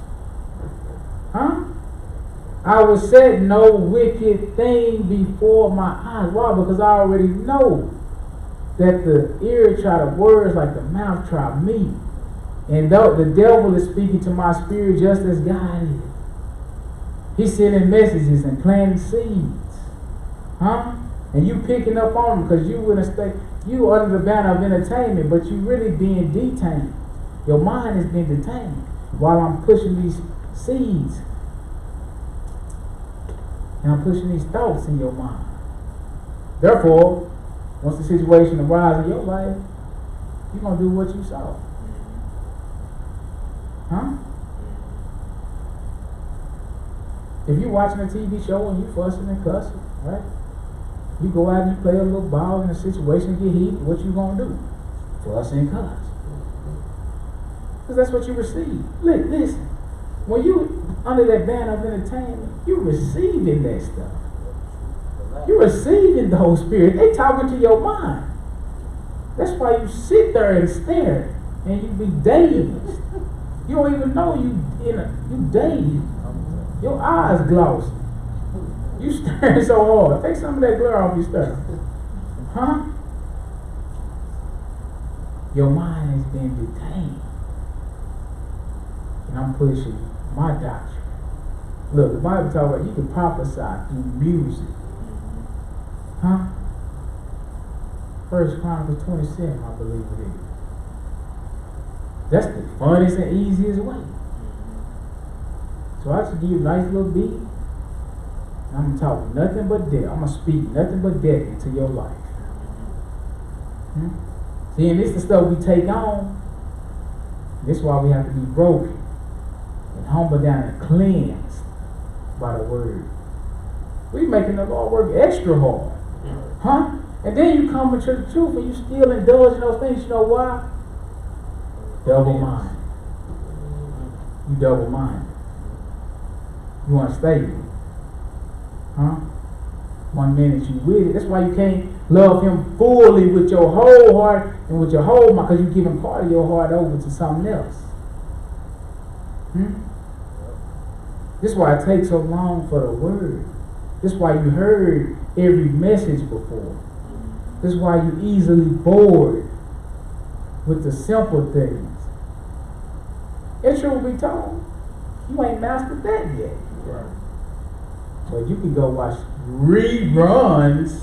Huh? I will set no wicked thing before my eyes. Why? Because I already know that the ear try to words like the mouth try me. And the devil is speaking to my spirit just as God is. He's sending messages and planting seeds. Huh? And you picking up on them because you in a state, you under the banner of entertainment, but you really being detained. Your mind is being detained while I'm pushing these seeds. And I'm pushing these thoughts in your mind. Therefore, once the situation arises in your life, you're going to do what you saw. Huh? If you're watching a TV show and you fussing and cussing, right? You go out and you play a little ball in a situation, get heated, what you gonna do? Fuss and cuss. Because that's what you receive. Look, listen. When you under that banner of entertainment, you're receiving that stuff. You're receiving those spirits. They talking to your mind. That's why you sit there and stare and you be dazed. You don't even know you dazed. Your eyes glossy. You staring so hard. Take some of that glare off your stuff. Huh? Your mind has been detained. And I'm pushing my doctrine. Look, the Bible talks about you can prophesy through music. Huh? 1 Chronicles 27, I believe it is. That's the funnest and easiest way. So I just give you a nice little beat. I'm going to talk nothing but death. I'm going to speak nothing but death into your life. See, and this is the stuff we take on. This is why we have to be broken and humbled down and cleansed by the word. We making the Lord work extra hard. Huh? And then you come into the truth and you still indulge in those things. You know why? Double mind. You double mind. You unstable. Huh? 1 minute you with it. That's why you can't love him fully with your whole heart and with your whole mind, because you're giving part of your heart over to something else. This is why it takes so long for the word. This is why you heard every message before. This is why you easily bored with the simple things. It's true we told. You ain't mastered that yet. Right. But you can go watch reruns.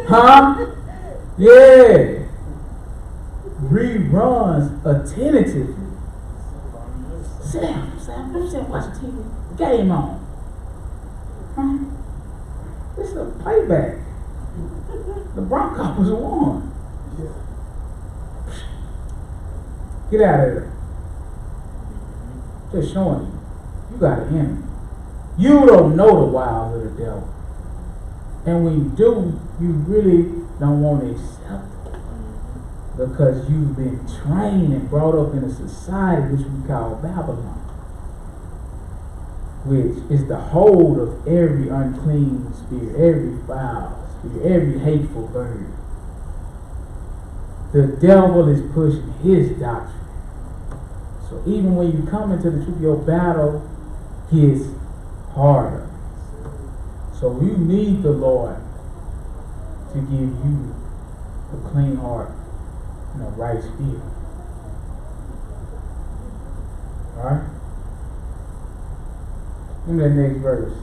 Huh? Yeah. Reruns attentively. Sit down, Sam. Don't sit watch the TV. Game on. Huh? This is a playback. The Broncos won. Get out of there. Just showing you. You got an enemy. You don't know the wiles of the devil. And when you do, you really don't want to accept it. Because you've been trained and brought up in a society which we call Babylon, which is the hold of every unclean spirit, every foul spirit, every hateful bird. The devil is pushing his doctrine. So even when you come into the truth, your battle gets harder. So you need the Lord to give you a clean heart and a right spirit. Alright? Give me that next verse.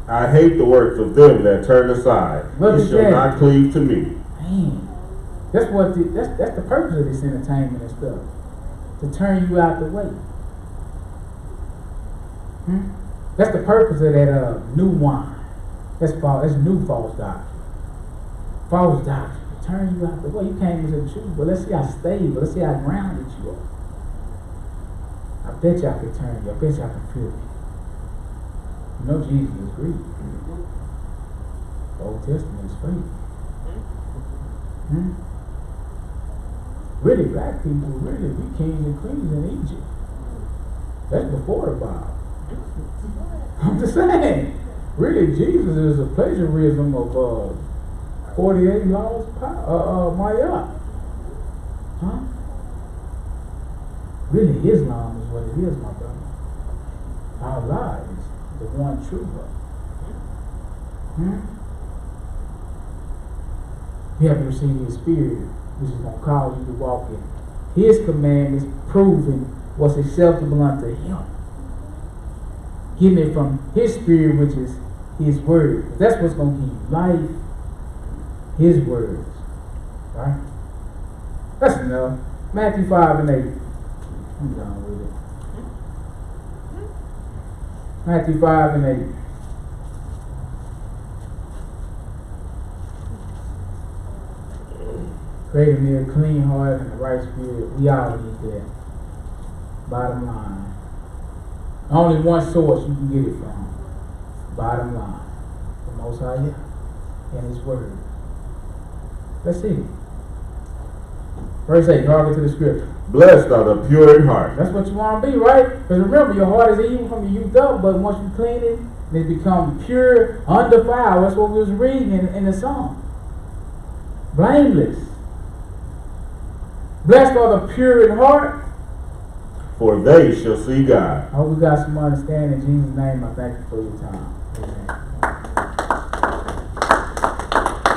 I hate the works of them that turn aside. You shall not cleave to me. Man, that's what that's the purpose of this entertainment and stuff. To turn you out the way. That's the purpose of that new wine. That's new false doctrine. False doctrine. To turn you out the way. You came into the truth, but let's see how stable, let's see how grounded you are. I bet y'all can turn you. I bet y'all can feel me. You know Jesus is Greek. The Old Testament is fake. Really, black people, really, we kings and queens in Egypt. That's before the Bible. I'm just saying. Really, Jesus is a plagiarism of 48 laws Maya. Huh? Really, Islam is what it is, my brother. Allah is the one true God. You have to receive His Spirit, which is going to cause you to walk in His commandments, proving what's acceptable unto Him. Getting it from His Spirit, which is His Word. That's what's going to give you life. His words. Right? That's enough. Matthew 5 and 8. I'm done with it. Matthew 5 and 8. Create me a clean heart and a right spirit. We all need that. Bottom line. Only one source you can get it from. Bottom line. The Most High and His Word. Let's see. Verse 8. Harken to the scripture. Blessed are the pure in heart. That's what you want to be, right? Because remember, your heart is evil from your youth up, but once you clean it, it becomes pure, undefiled. That's what we was reading in the song. Blameless. Blessed are the pure in heart, for they shall see God. I hope we got some understanding. In Jesus' name, I thank you for your time. Amen.